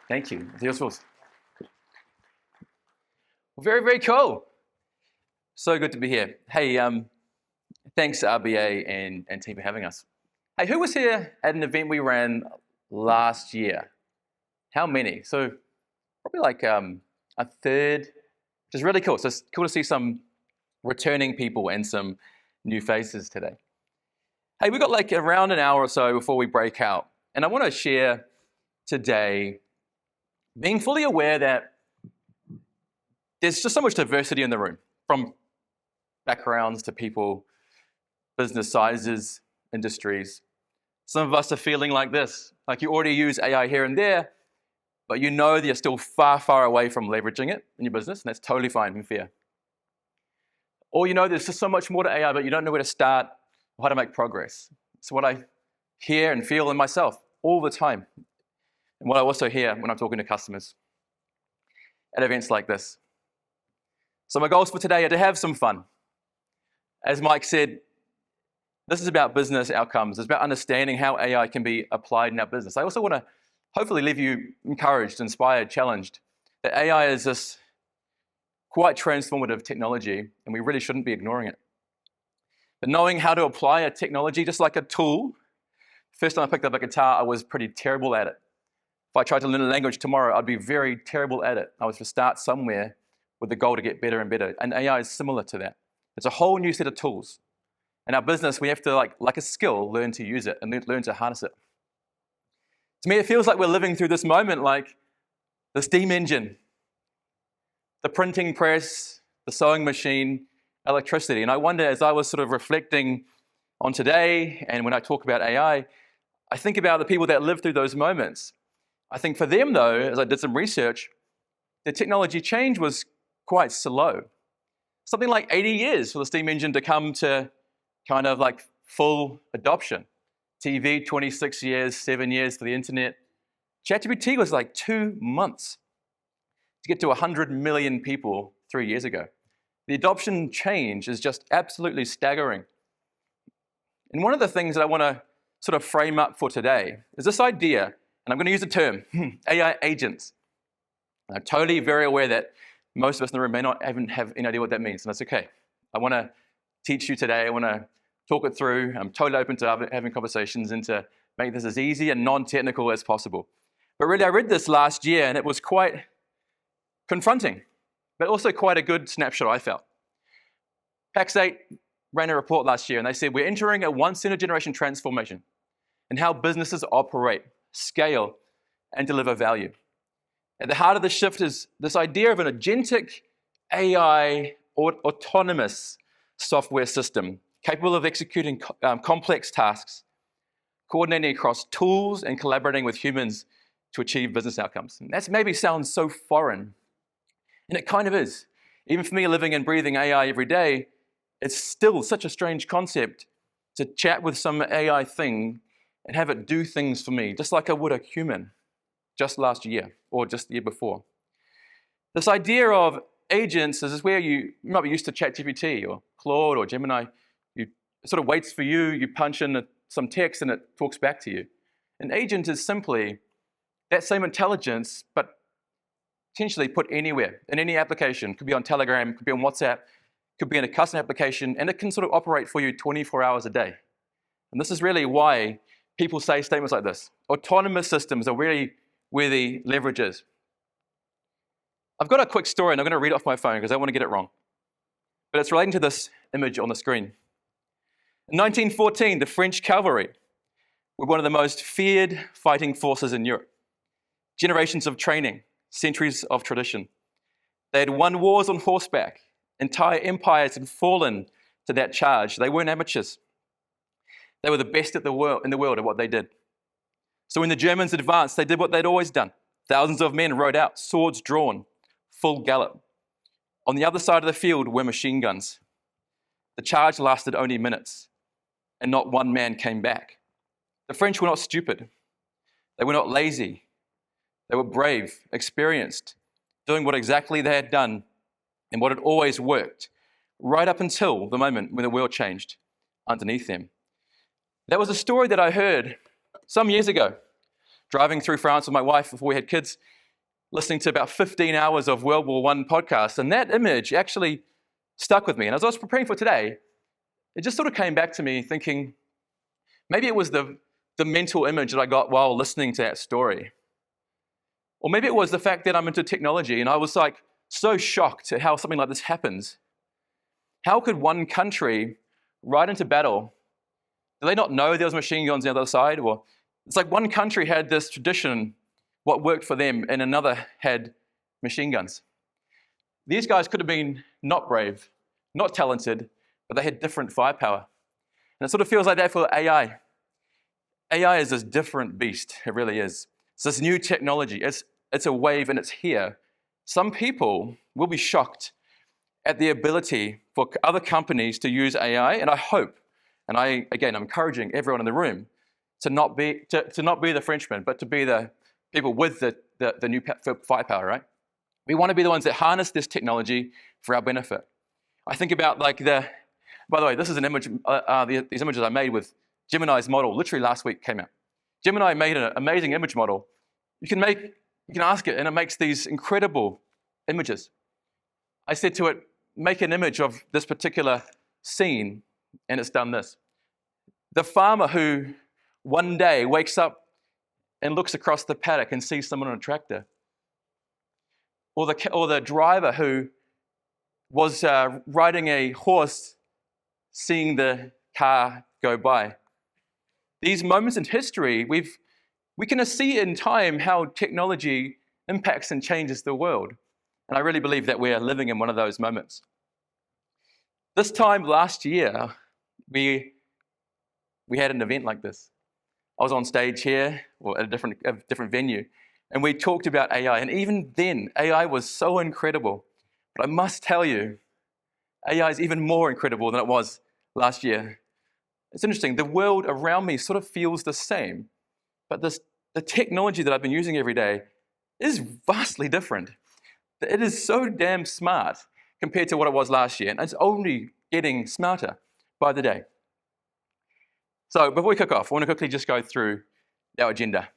Thank you. Dios vos. Very, very cool. So good to be here. Hey, thanks RBA and team for having us. Hey, who was here at an event we ran last year? How many? So probably like a third, which is really cool. So it's cool to see some returning people and some new faces today. Hey, we've got like around an hour or so before we break out. And I want to share today being fully aware that there's just so much diversity in the room, from backgrounds to people, business sizes, industries. Some of us are feeling like this, like you already use AI here and there, but you know that you're still far, far away from leveraging it in your business, and that's totally fine and fair. Or you know there's just so much more to AI, but you don't know where to start or how to make progress. It's what I hear and feel in myself all the time, and what I also hear when I'm talking to customers at events like this. So my goals for today are to have some fun. As Mike said, this is about business outcomes. It's about understanding how AI can be applied in our business. I also want to hopefully leave you encouraged, inspired, challenged that AI is this quite transformative technology, and we really shouldn't be ignoring it. But knowing how to apply a technology just like a tool, first time I picked up a guitar, I was pretty terrible at it. If I tried to learn a language tomorrow, I'd be very terrible at it. I was to start somewhere with the goal to get better and better. And AI is similar to that. It's a whole new set of tools. In our business, we have to, like a skill, learn to use it and learn to harness it. To me, it feels like we're living through this moment like the steam engine, the printing press, the sewing machine, electricity. And I wonder, as I was sort of reflecting on today, and when I talk about AI, I think about the people that lived through those moments. I think for them, though, as I did some research, the technology change was quite slow. Something like 80 years for the steam engine to come to kind of like full adoption. TV, 26 years, 7 years for the internet. ChatGPT was like 2 months to get to 100 million people 3 years ago. The adoption change is just absolutely staggering. And one of the things that I want to sort of frame up for today is this idea, and I'm going to use the term, AI agents. And I'm totally very aware that most of us in the room may not even have any idea what that means, and that's okay. I want to teach you today. I want to talk it through. I'm totally open to having conversations and to make this as easy and non-technical as possible. But really, I read this last year, and it was quite confronting, but also quite a good snapshot, I felt. Pax8 ran a report last year, and they said, we're entering a once-in-a-generation transformation in how businesses operate, scale, and deliver value. At the heart of the shift is this idea of an agentic AI or autonomous software system capable of executing complex tasks, coordinating across tools and collaborating with humans to achieve business outcomes. And that maybe sounds so foreign, and it kind of is. Even for me, living and breathing AI every day, it's still such a strange concept to chat with some AI thing and have it do things for me, just like I would a human just last year or just the year before. This idea of agents is where you might be used to ChatGPT or Claude or Gemini. It sort of waits for you, you punch in some text and it talks back to you. An agent is simply that same intelligence, but potentially put anywhere, in any application. Could be on Telegram, could be on WhatsApp, could be in a custom application, and it can sort of operate for you 24 hours a day. And this is really why people say statements like this. Autonomous systems are really where the leverage is. I've got a quick story, and I'm going to read it off my phone because I don't want to get it wrong. But it's relating to this image on the screen. In 1914, the French cavalry were one of the most feared fighting forces in Europe. Generations of training, centuries of tradition. They had won wars on horseback. Entire empires had fallen to that charge. They weren't amateurs. They were the best in the world at what they did. So when the Germans advanced, they did what they'd always done. Thousands of men rode out, swords drawn, full gallop. On the other side of the field were machine guns. The charge lasted only minutes, and not one man came back. The French were not stupid. They were not lazy. They were brave, experienced, doing what exactly they had done and what had always worked, right up until the moment when the world changed underneath them. That was a story that I heard some years ago driving through France with my wife before we had kids, listening to about 15 hours of World War I podcast. And that image actually stuck with me. And as I was preparing for today, it just sort of came back to me thinking, maybe it was the mental image that I got while listening to that story. Or maybe it was the fact that I'm into technology and I was like so shocked at how something like this happens. How could one country ride into battle? Do they not know there was machine guns on the other side? Or it's like one country had this tradition, what worked for them, and another had machine guns. These guys could have been not brave, not talented, but they had different firepower. And it sort of feels like that for AI. AI is this different beast. It really is. It's this new technology. It's a wave and it's here. Some people will be shocked at the ability for other companies to use AI, and I hope, and I'm encouraging everyone in the room to not be the Frenchmen, but to be the people with the new firepower, right? We want to be the ones that harness this technology for our benefit. I think about by the way, this is an image, these images I made with Gemini's model, literally last week came out. Gemini made an amazing image model. You can ask it and it makes these incredible images. I said to it, make an image of this particular scene, and it's done this. The farmer who one day wakes up and looks across the paddock and sees someone on a tractor. Or the driver who was riding a horse, seeing the car go by. These moments in history, we can see in time how technology impacts and changes the world. And I really believe that we are living in one of those moments. This time last year, we had an event like this. I was on stage here, or at a different venue, and we talked about AI. And even then, AI was so incredible. But I must tell you, AI is even more incredible than it was last year. It's interesting, the world around me sort of feels the same, but the technology that I've been using every day is vastly different. It is so damn smart compared to what it was last year, and it's only getting smarter by the day. So before we kick off, I want to quickly just go through our agenda. I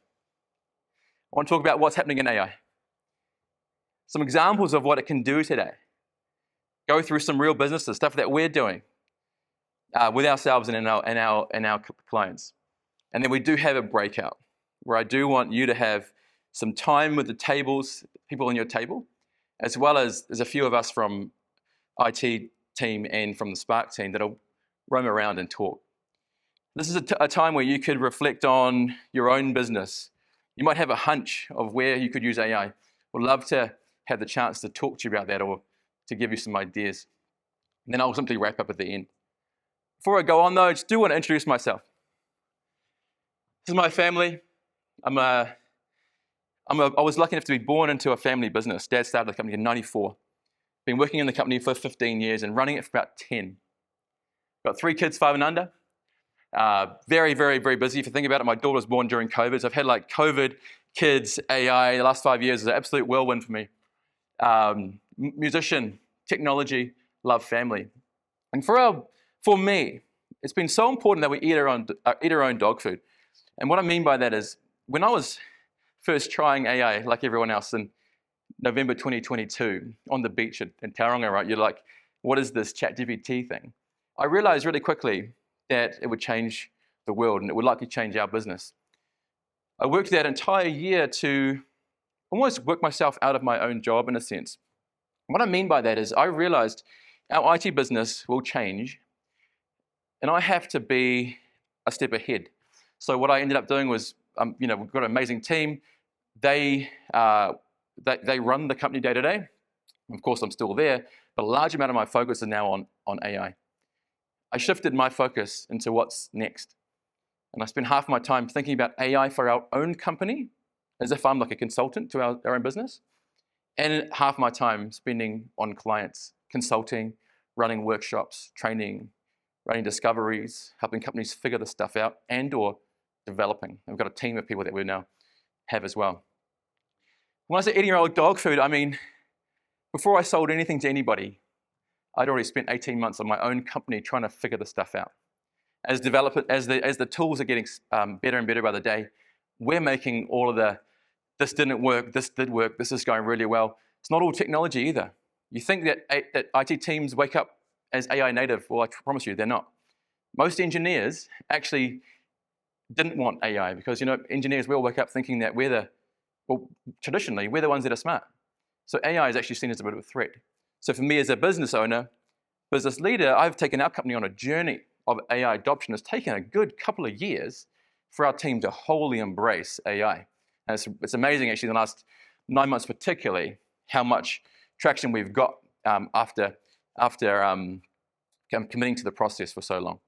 want to talk about what's happening in AI. Some examples of what it can do today. Go through some real businesses, stuff that we're doing with ourselves and in our clients. And then we do have a breakout where I do want you to have some time with the people on your table, as well as there's a few of us from IT team and from the Spark team that'll roam around and talk. This is a time where you could reflect on your own business. You might have a hunch of where you could use AI. We'd love to have the chance to talk to you about that or to give you some ideas. And then I'll simply wrap up at the end. Before I go on though, I just do want to introduce myself. This is my family. I was lucky enough to be born into a family business. Dad started the company in '94. Been working in the company for 15 years and running it for about 10. Got 3 kids, 5 and under. Very, very, very busy. If you think about it, my daughter was born during COVID. So I've had like COVID, kids, AI. The last 5 years is an absolute whirlwind for me. Musician, technology, love family. And for me, it's been so important that we eat our own dog food. And what I mean by that is, when I was first trying AI, like everyone else, in November 2022, on the beach in Tauranga, right? You're like, what is this ChatGPT thing? I realized really quickly that it would change the world and it would likely change our business. I worked that entire year to almost work myself out of my own job in a sense. What I mean by that is I realized our IT business will change and I have to be a step ahead. So what I ended up doing was, we've got an amazing team. They run the company day to day. Of course, I'm still there, but a large amount of my focus is now on AI. I shifted my focus into what's next. And I spend half my time thinking about AI for our own company, as if I'm like a consultant to our own business, and half my time spending on clients, consulting, running workshops, training, running discoveries, helping companies figure this stuff out, and or developing. And we've got a team of people that we now have as well. When I say eating our own dog food, I mean, before I sold anything to anybody, I'd already spent 18 months on my own company trying to figure this stuff out. As the tools are getting better and better by the day, we're making all of this didn't work, this did work, this is going really well. It's not all technology either. You think that IT teams wake up as AI native. Well, I promise you, they're not. Most engineers actually didn't want AI because, engineers, we all wake up thinking that traditionally, we're the ones that are smart. So AI is actually seen as a bit of a threat. So for me as a business owner, business leader, I've taken our company on a journey of AI adoption. It's taken a good couple of years for our team to wholly embrace AI. And it's amazing, actually, in the last 9 months particularly, how much traction we've got after committing to the process for so long.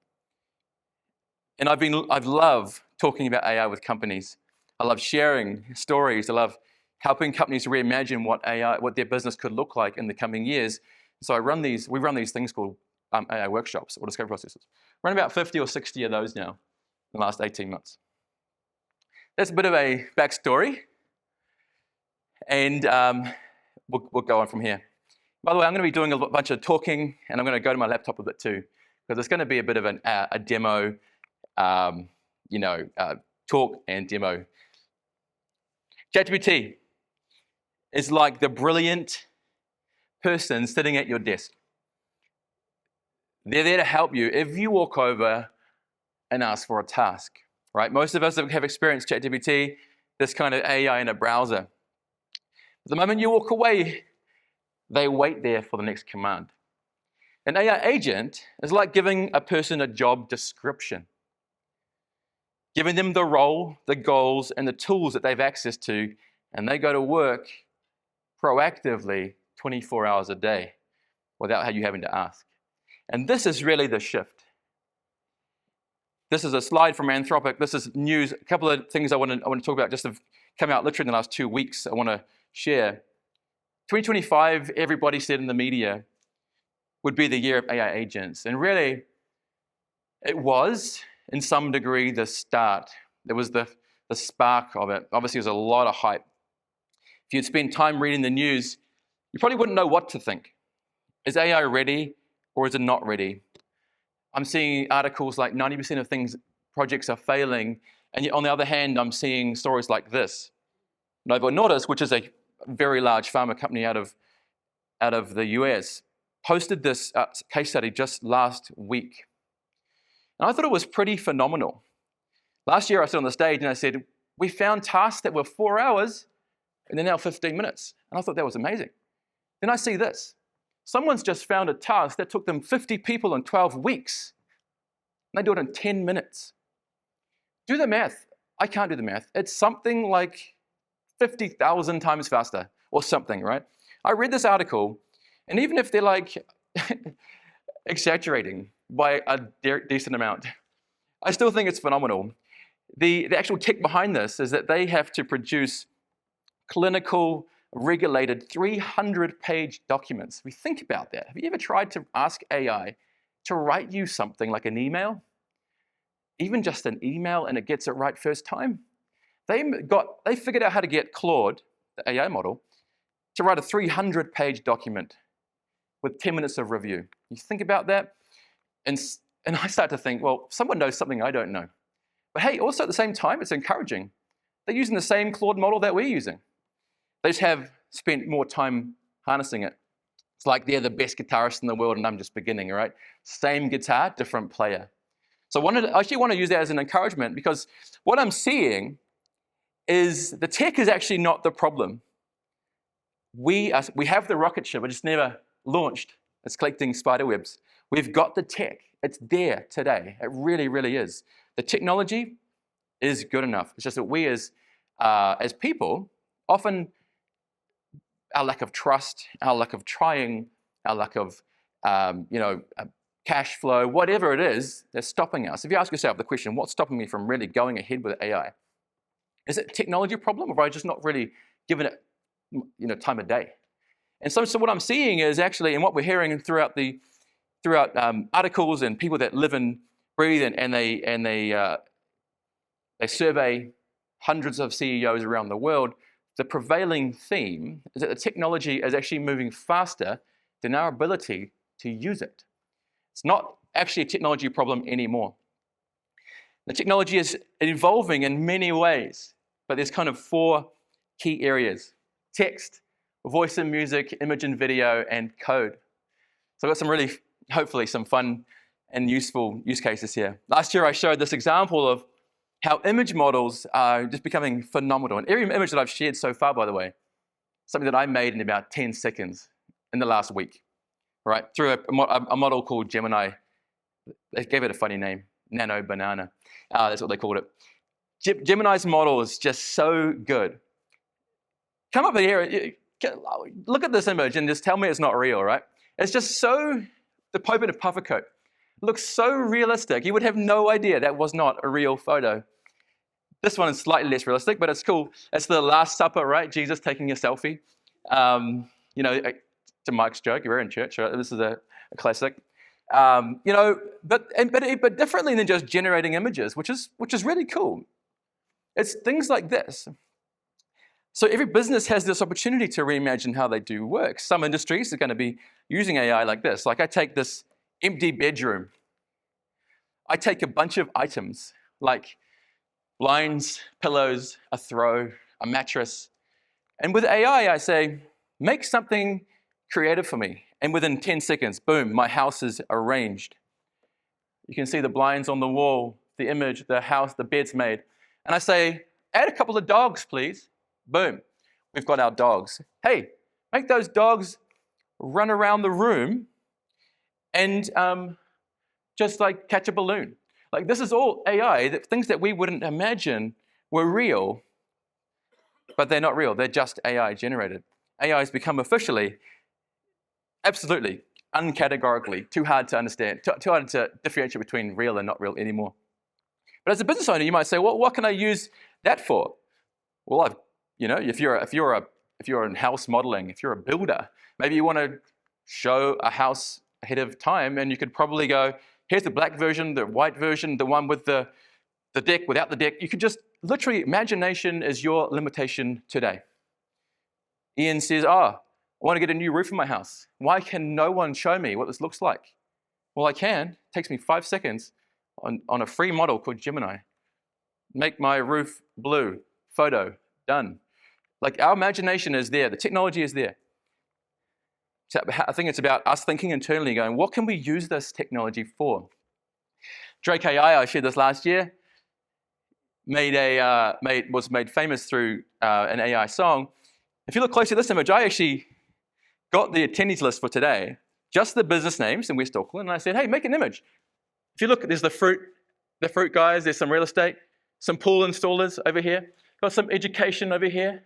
And I've loved talking about AI with companies. I love sharing stories. I love helping companies reimagine what their business could look like in the coming years. So we run these things called AI workshops or discovery processes. Run about 50 or 60 of those now in the last 18 months. That's a bit of a backstory, and we'll go on from here. By the way, I'm going to be doing a bunch of talking, and I'm going to go to my laptop a bit too, because it's going to be a bit of a demo, talk and demo. ChatGPT is like the brilliant person sitting at your desk. They're there to help you if you walk over and ask for a task, right? Most of us have experienced ChatGPT, this kind of AI in a browser. The moment you walk away, they wait there for the next command. An AI agent is like giving a person a job description, giving them the role, the goals, and the tools that they've access to, and they go to work proactively 24 hours a day without you having to ask. And this is really the shift. This is a slide from Anthropic. This is news. A couple of things I want to talk about just have come out literally in the last 2 weeks I want to share. 2025, everybody said in the media, would be the year of AI agents. And really, it was, in some degree, the start. There was the spark of it. Obviously, there's a lot of hype. If you'd spend time reading the news, you probably wouldn't know what to think. Is AI ready or is it not ready? I'm seeing articles like 90% of projects are failing, and yet on the other hand, I'm seeing stories like this. Novo Nordisk, which is a very large pharma company out of the US, posted this case study just last week. And I thought it was pretty phenomenal. Last year I stood on the stage and I said, we found tasks that were 4 hours and they're now 15 minutes. And I thought that was amazing. Then I see this. Someone's just found a task that took them 50 people in 12 weeks. And they do it in 10 minutes. Do the math. I can't do the math. It's something like 50,000 times faster or something, right? I read this article, and even if they're like exaggerating by a decent amount, I still think it's phenomenal. The actual tech behind this is that they have to produce clinical, regulated 300-page documents. We think about that. Have you ever tried to ask AI to write you something like an email? Even just an email, and it gets it right first time? They figured out how to get Claude, the AI model, to write a 300-page document with 10 minutes of review. You think about that, and I start to think, well, someone knows something I don't know. But hey, also at the same time, it's encouraging. They're using the same Claude model that we're using. They just have spent more time harnessing it. It's like they're the best guitarist in the world and I'm just beginning, right? Same guitar, different player. So I actually want to use that as an encouragement, because what I'm seeing is the tech is actually not the problem. We have the rocket ship, but it's never launched. It's collecting spider webs. We've got the tech. It's there today. It really, really is. The technology is good enough. It's just that we as people, often our lack of trust, our lack of trying, our lack of cash flow, whatever it is, they're stopping us. If you ask yourself the question, what's stopping me from really going ahead with AI? Is it a technology problem, or have I just not really given it time of day? And so what I'm seeing is actually, and what we're hearing throughout articles and people that live and breathe, and they survey hundreds of CEOs around the world, the prevailing theme is that the technology is actually moving faster than our ability to use it. It's not actually a technology problem anymore. The technology is evolving in many ways. but there's kind of 4 key areas: text, voice and music, image and video, and code. So I've got some really, hopefully, some fun and useful use cases here. Last year, I showed this example of how image models are just becoming phenomenal. And every image that I've shared so far, by the way, something that I made in about 10 seconds in the last week, right? Through a model called Gemini. They gave it a funny name, Nano Banana. That's what they called it. Gemini's model is just so good. Come up here, look at this image and just tell me it's not real, right? It's just so, the Pope in a puffer coat. It looks so realistic. You would have no idea that was not a real photo. This one is slightly less realistic, but it's cool. It's the Last Supper, right? Jesus taking a selfie. You know, it's a Mike's joke. We're in church, right? This is a classic. You know, but differently than just generating images, which is really cool. It's things like this. So every business has this opportunity to reimagine how they do work. Some industries are going to be using AI like this. Like I take this empty bedroom. I take a bunch of items like blinds, pillows, a throw, a mattress. And with AI, I say, make something creative for me. And within 10 seconds, boom, my house is arranged. You can see the blinds on the wall, the image, the house, the bed's made. And I say, add a couple of dogs, please. Boom, we've got our dogs. Hey, make those dogs run around the room and just like catch a balloon. Like this is all AI, things that we wouldn't imagine were real, but they're not real. They're just AI generated. AI has become officially, absolutely, uncategorically, too hard to understand, too hard to differentiate between real and not real anymore. But as a business owner, you might say, well, what can I use that for? Well, you know, if you're in house modeling, if you're a builder, maybe you want to show a house ahead of time, and you could probably go, here's the black version, the white version, the one with the deck, without the deck. You could just, literally, imagination is your limitation today. Ian says, I want to get a new roof in my house. Why can no one show me what this looks like? Well, I can. It takes me 5 seconds on a free model called Gemini. Make my roof blue. Photo. Done. Like our imagination is there. The technology is there. So I think it's about us thinking internally, going, what can we use this technology for? Drake AI, I shared this last year, was made famous through an AI song. If you look closely at this image, I actually got the attendees list for today, just the business names in West Auckland, and I said, hey, make an image. If you look, there's the fruit guys, there's some real estate, some pool installers over here, got some education over here,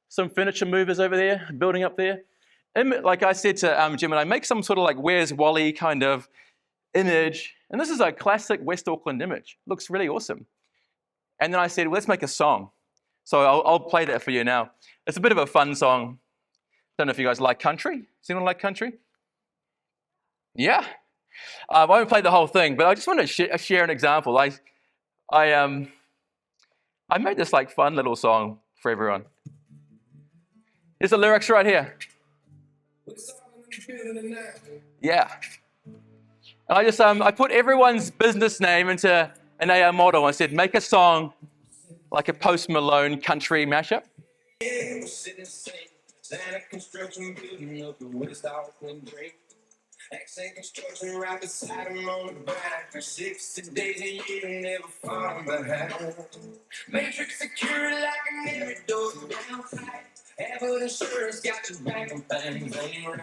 some furniture movers over there, building up there. Like I said to Gemini, make some sort of like Where's Wally kind of image. And this is a classic West Auckland image. Looks really awesome. And then I said, well, let's make a song. So I'll play that for you now. It's a bit of a fun song. Don't know if you guys like country. Does anyone like country? Yeah. I won't play the whole thing, but I just want to share an example. I made this like fun little song for everyone. Here's the lyrics right here. Yeah. And I just I put everyone's business name into an AI model. I said, make a song like a Post Malone country mashup. Accent construction right beside him on the back for 60 days a year, never falling behind. Matrix secure like an every door down tight. Have insurance got your back and things ain't right.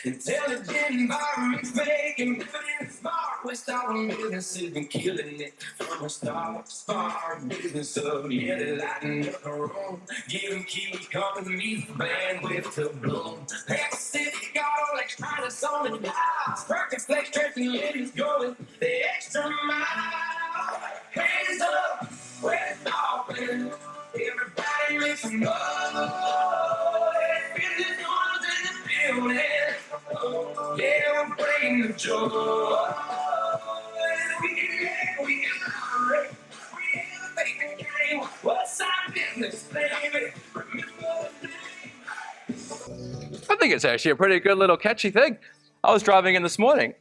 Intelligent environment making building smart. West Auckland businesses been killing it from a start. Smart business up, yeah, they lighten up the room. Giving Kiwi companies the bandwidth to bloom. Pacific Garlic trying to zone it out. Perfect flex stretching living's going the extra mile. Hands up, West Auckland. Everybody make some noise. Business owners in the building. Yeah, we're bringing the joy. We can operate. We innovate the game. What's our business, baby? Remember the name. I think it's actually a pretty good little catchy thing. I was driving in this morning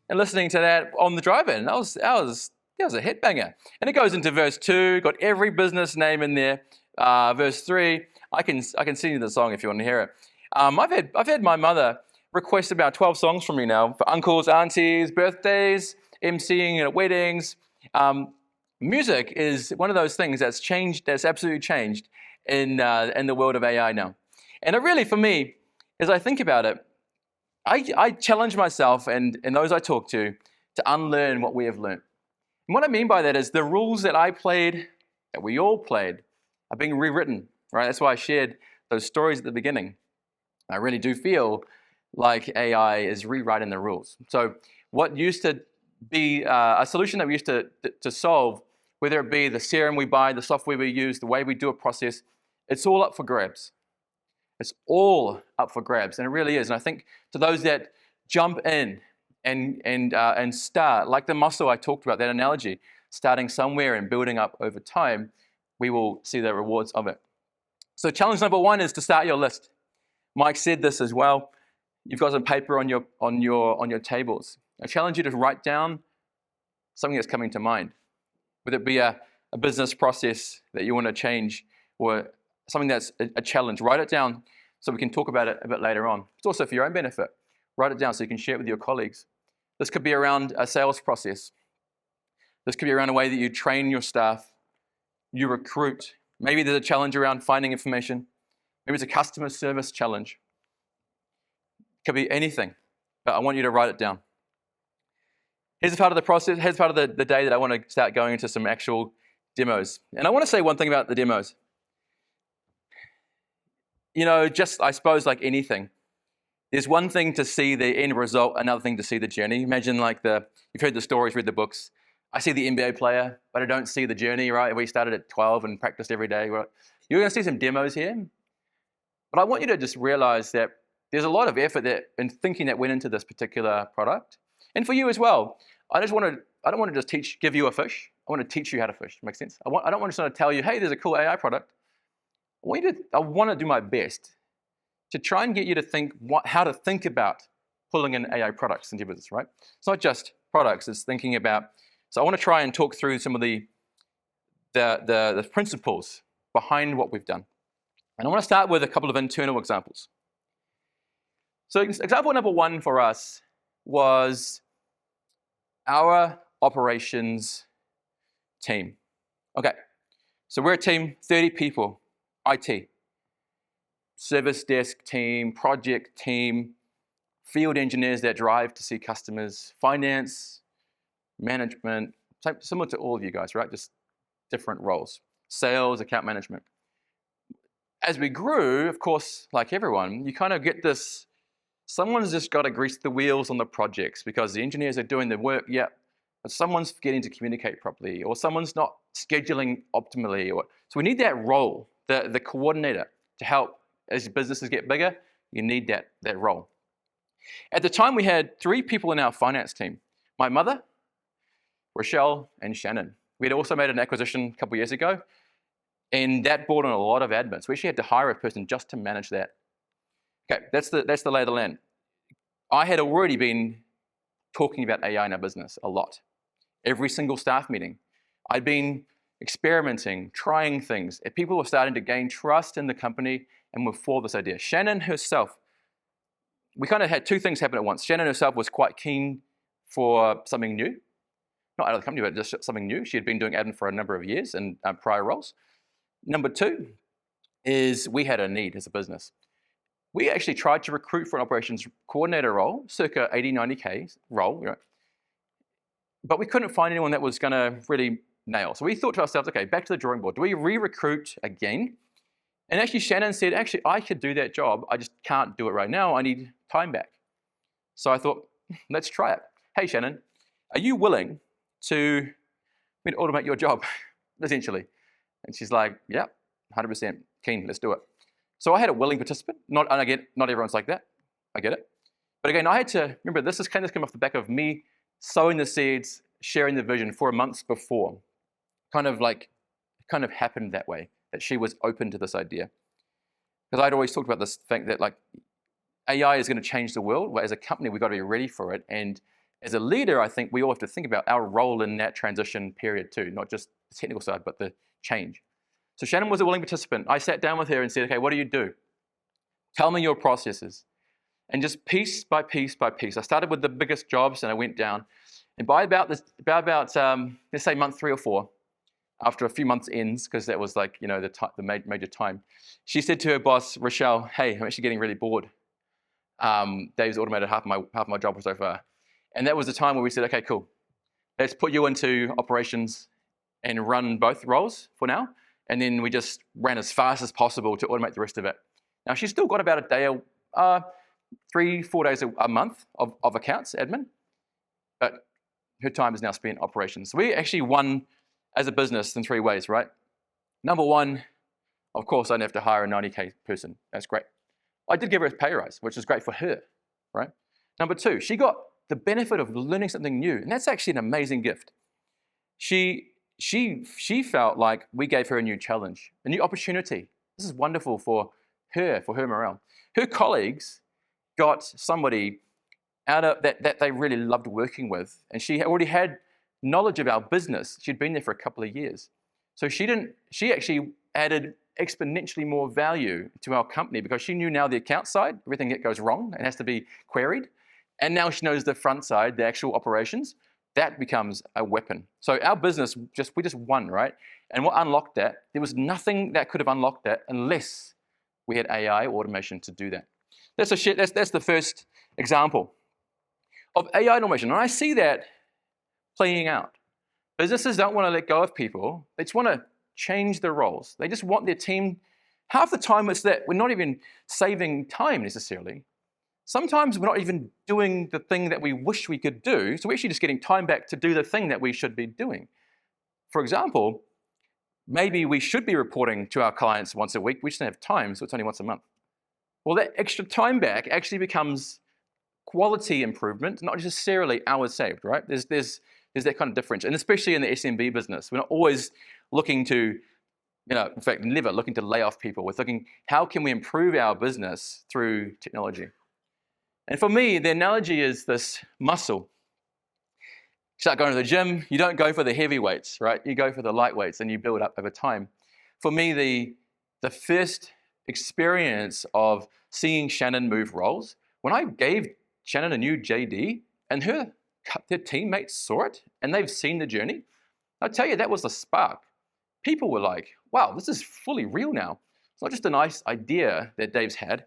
and listening to that on the drive-in. I was That was a hit banger. And it goes into verse 2, got every business name in there. Verse 3, I can sing you the song if you want to hear it. I've had my mother request about 12 songs from me now for uncles, aunties, birthdays, emceeing at weddings. Music is one of those things that's changed, that's absolutely changed in the world of AI now. And it really, for me, as I think about it, I challenge myself and those I talk to unlearn what we have learned. And what I mean by that is the rules that I played, that we all played, are being rewritten, right? That's why I shared those stories at the beginning. I really do feel like AI is rewriting the rules. So what used to be a solution that we used to solve, whether it be the serum we buy, the software we use, the way we do a process, it's all up for grabs. It's all up for grabs, and it really is. And I think to those that jump in and start, like the muscle I talked about, that analogy, starting somewhere and building up over time, we will see the rewards of it. So challenge number 1 is to start your list. Mike said this as well. You've got some paper on your tables. I challenge you to write down something that's coming to mind, whether it be a business process that you want to change or something that's a challenge. Write it down so we can talk about it a bit later on. It's also for your own benefit. Write it down so you can share it with your colleagues. This could be around a sales process. This could be around a way that you train your staff, you recruit. Maybe there's a challenge around finding information. Maybe it's a customer service challenge. It could be anything, but I want you to write it down. Here's part of the process, here's part of the day that I want to start going into some actual demos. And I want to say one thing about the demos. You know, just I suppose like anything, there's one thing to see the end result, another thing to see the journey. Imagine like you've heard the stories, read the books. I see the NBA player, but I don't see the journey, right? We started at 12 and practiced every day. Right? You're going to see some demos here. But I want you to just realize that there's a lot of effort and thinking that went into this particular product. And for you as well, I don't want to just give you a fish. I want to teach you how to fish. Makes sense? I don't want to sort of tell you, hey, there's a cool AI product. I want to do my best to try and get you to think how to think about pulling in AI products into your business, right? It's not just products, it's thinking about, so I want to try and talk through some of the principles behind what we've done. And I want to start with a couple of internal examples. So example number 1 for us was our operations team. Okay, so we're a team, 30 people, IT, service desk team, project team, field engineers that drive to see customers, finance, management, similar to all of you guys, right? Just different roles, sales, account management. As we grew, of course, like everyone, you kind of get this, someone's just got to grease the wheels on the projects because the engineers are doing the work, yeah, but someone's forgetting to communicate properly or someone's not scheduling optimally. So we need that role, the coordinator, to help. As businesses get bigger, you need that role. At the time, we had 3 people in our finance team. My mother, Rochelle, and Shannon. We had also made an acquisition a couple of years ago, and that brought on a lot of admin. So we actually had to hire a person just to manage that. Okay, that's the lay of the land. I had already been talking about AI in our business a lot. Every single staff meeting. I'd been experimenting, trying things. People were starting to gain trust in the company and were for this idea. Shannon herself, we kind of had 2 things happen at once. Shannon herself was quite keen for something new. Not out of the company, but just something new. She had been doing admin for a number of years in prior roles. Number 2 is we had a need as a business. We actually tried to recruit for an operations coordinator role, circa 80, 90K role, right? But we couldn't find anyone that was going to really nail. So we thought to ourselves, okay, back to the drawing board. Do we re-recruit again? And actually Shannon said, actually, I could do that job. I just can't do it right now. I need time back. So I thought, let's try it. Hey, Shannon, are you willing to automate your job, essentially? And she's like, yeah, 100% keen, let's do it. So I had a willing participant. Not everyone's like that. I get it. But again, I had to, remember, this came off the back of me sowing the seeds, sharing the vision 4 months before. Kind of happened that way, that she was open to this idea. Because I'd always talked about this fact that like AI is going to change the world. Well, as a company, we've got to be ready for it. And as a leader, I think we all have to think about our role in that transition period too, not just the technical side, but the change. So Shannon was a willing participant. I sat down with her and said, okay, what do you do? Tell me your processes. And just piece by piece by piece. I started with the biggest jobs and I went down. And by about let's say month 3 or 4, after a few months ends, because that was like, the major time, she said to her boss, Rochelle, hey, I'm actually getting really bored. Dave's automated half my job so far. And that was the time where we said, okay, cool. Let's put you into operations and run both roles for now. And then we just ran as fast as possible to automate the rest of it. Now, she's still got about a day, 3-4 days a month of accounts admin, but her time is now spent operations. So we actually won as a business in 3 ways, right? Number 1, of course, I didn't have to hire a 90K person. That's great. I did give her a pay rise, which is great for her, right? Number 2, she got the benefit of learning something new, and that's actually an amazing gift. She felt like we gave her a new challenge, a new opportunity. This is wonderful for her morale. Her colleagues got somebody out of that they really loved working with, and she already had knowledge of our business. She'd been there for a couple of years. So she actually added exponentially more value to our company because she knew now the account side, everything that goes wrong and has to be queried. And now she knows the front side, the actual operations. That becomes a weapon. So our business, we just won, right? And what unlocked that? There was nothing that could have unlocked that unless we had AI automation to do that. That's the first example of AI automation. And I see that playing out. Businesses don't want to let go of people. They just want to change their roles. They just want their team. Half the time it's that we're not even saving time necessarily. Sometimes we're not even doing the thing that we wish we could do, so we're actually just getting time back to do the thing that we should be doing. For example, maybe we should be reporting to our clients once a week. We just don't have time, so it's only once a month. Well, that extra time back actually becomes quality improvement, not necessarily hours saved, right? There's that kind of difference, and especially in the SMB business, we're not always looking to, in fact, never looking to lay off people. We're thinking, how can we improve our business through technology? And for me, the analogy is this muscle. You start going to the gym, you don't go for the heavy weights, right? You go for the light weights and you build up over time. For me, the first experience of seeing Shannon move roles, when I gave Shannon a new JD and her teammates saw it and they've seen the journey, I'll tell you, that was the spark. People were like, wow, this is fully real now. It's not just a nice idea that Dave's had,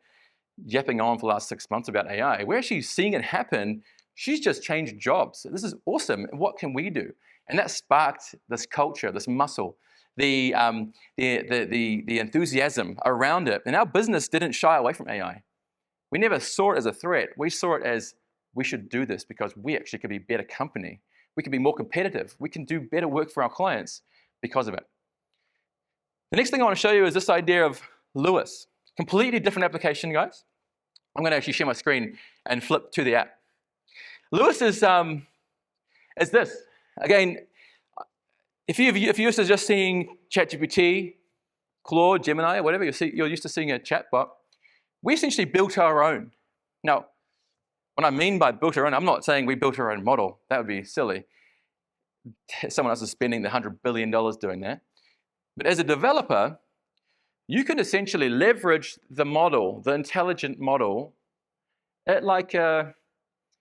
yapping on for the last 6 months about AI. We're actually seeing it happen. She's just changed jobs. This is awesome. What can we do? And that sparked this culture, this muscle, the enthusiasm around it. And our business didn't shy away from AI. We never saw it as a threat. We saw it as we should do this because we actually could be a better company. We can be more competitive. We can do better work for our clients because of it. The next thing I want to show you is this idea of Lewis. Completely different application, guys. I'm going to actually share my screen and flip to the app. Lewis is this. Again, if you're used to just seeing ChatGPT, Claude, Gemini, or whatever, you're used to seeing a chatbot, we essentially built our own. Now, what I mean by built our own, I'm not saying we built our own model. That would be silly. Someone else is spending the $100 billion doing that. But as a developer, you can essentially leverage the model, the intelligent model, at like a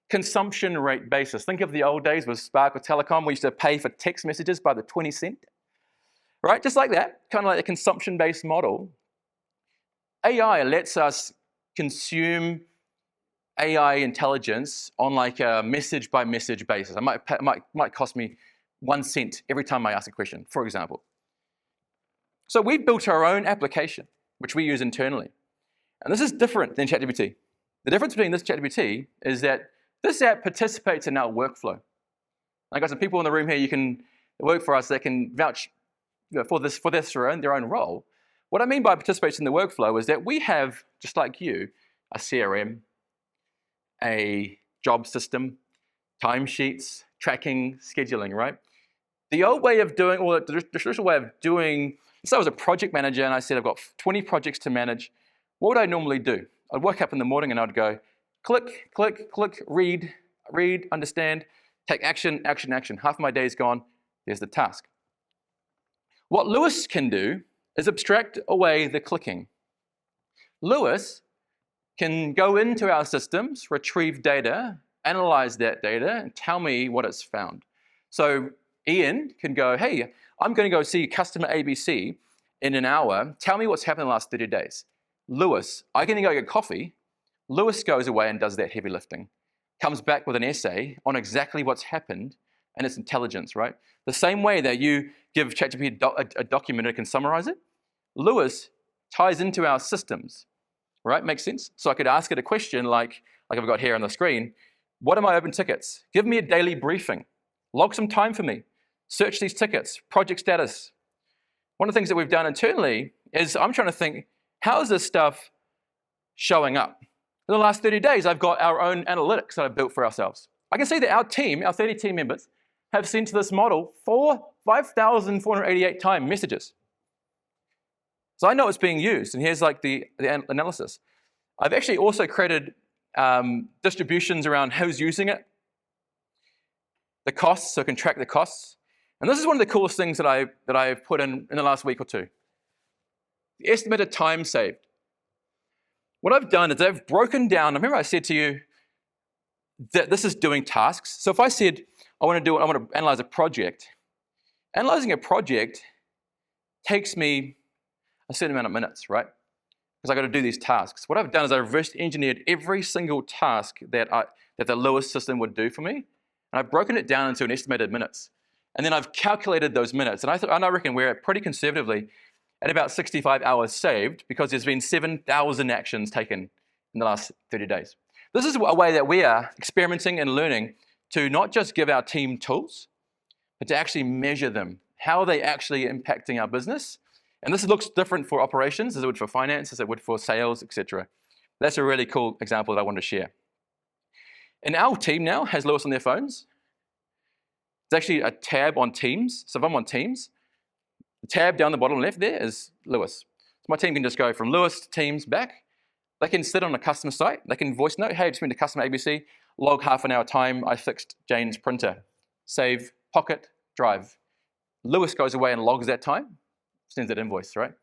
consumption rate basis. Think of the old days with Spark or Telecom. We used to pay for text messages by the 20 cent, right? Just like that, kind of like a consumption-based model. AI lets us consume AI intelligence on like a message-by-message basis. It might cost me 1 cent every time I ask a question, for example. So we built our own application, which we use internally. And this is different than ChatGPT. The difference between this ChatGPT is that this app participates in our workflow. I got some people in the room here, you can work for us that can vouch for their own role. What I mean by participates in the workflow is that we have, just like you, a CRM, a job system, timesheets, tracking, scheduling, right? The old way of doing, or the traditional way of doing, so I was a project manager and I said, I've got 20 projects to manage. What would I normally do? I'd wake up in the morning and I'd go, click, click, click, read, read, understand, take action, action, action. Half of my day is gone. There's the task. What Lewis can do is abstract away the clicking. Lewis can go into our systems, retrieve data, analyze that data, and tell me what it's found. So Ian can go, hey, I'm going to go see customer ABC in an hour. Tell me what's happened in the last 30 days. Lewis, I'm going to go get coffee. Lewis goes away and does that heavy lifting. Comes back with an essay on exactly what's happened and its intelligence, right? The same way that you give ChatGPT a document and it can summarize it, Lewis ties into our systems, right? Makes sense? So I could ask it a question like I've got here on the screen. What are my open tickets? Give me a daily briefing. Log some time for me. Search these tickets. Project status. One of the things that we've done internally is I'm trying to think, how is this stuff showing up? In the last 30 days, I've got our own analytics that I've built for ourselves. I can see that our team, our 30 team members, have sent to this model 5,488 times messages. So I know it's being used, and here's like the analysis. I've actually also created distributions around who's using it, the costs, so I can track the costs. And this is one of the coolest things that I've put in the last week or two. The estimated time saved. What I've done is I've broken down, remember I said to you that this is doing tasks. So if I said I want to analyze a project, analyzing a project takes me a certain amount of minutes, right? Because I've got to do these tasks. What I've done is I reverse engineered every single task that the Lewis system would do for me, and I've broken it down into an estimated minutes. And then I've calculated those minutes, and I reckon we're pretty conservatively at about 65 hours saved because there's been 7,000 actions taken in the last 30 days. This is a way that we are experimenting and learning to not just give our team tools, but to actually measure them. How are they actually impacting our business? And this looks different for operations as it would for finance, as it would for sales, etc. That's a really cool example that I wanted to share. And our team now has Lewis on their phones. There's actually a tab on Teams. So if I'm on Teams, the tab down the bottom left there is Lewis. So my team can just go from Lewis to Teams back. They can sit on a customer site. They can voice note, hey, I just went to customer ABC, log half an hour time, I fixed Jane's printer. Save, pocket, drive. Lewis goes away and logs that time, sends that invoice, right?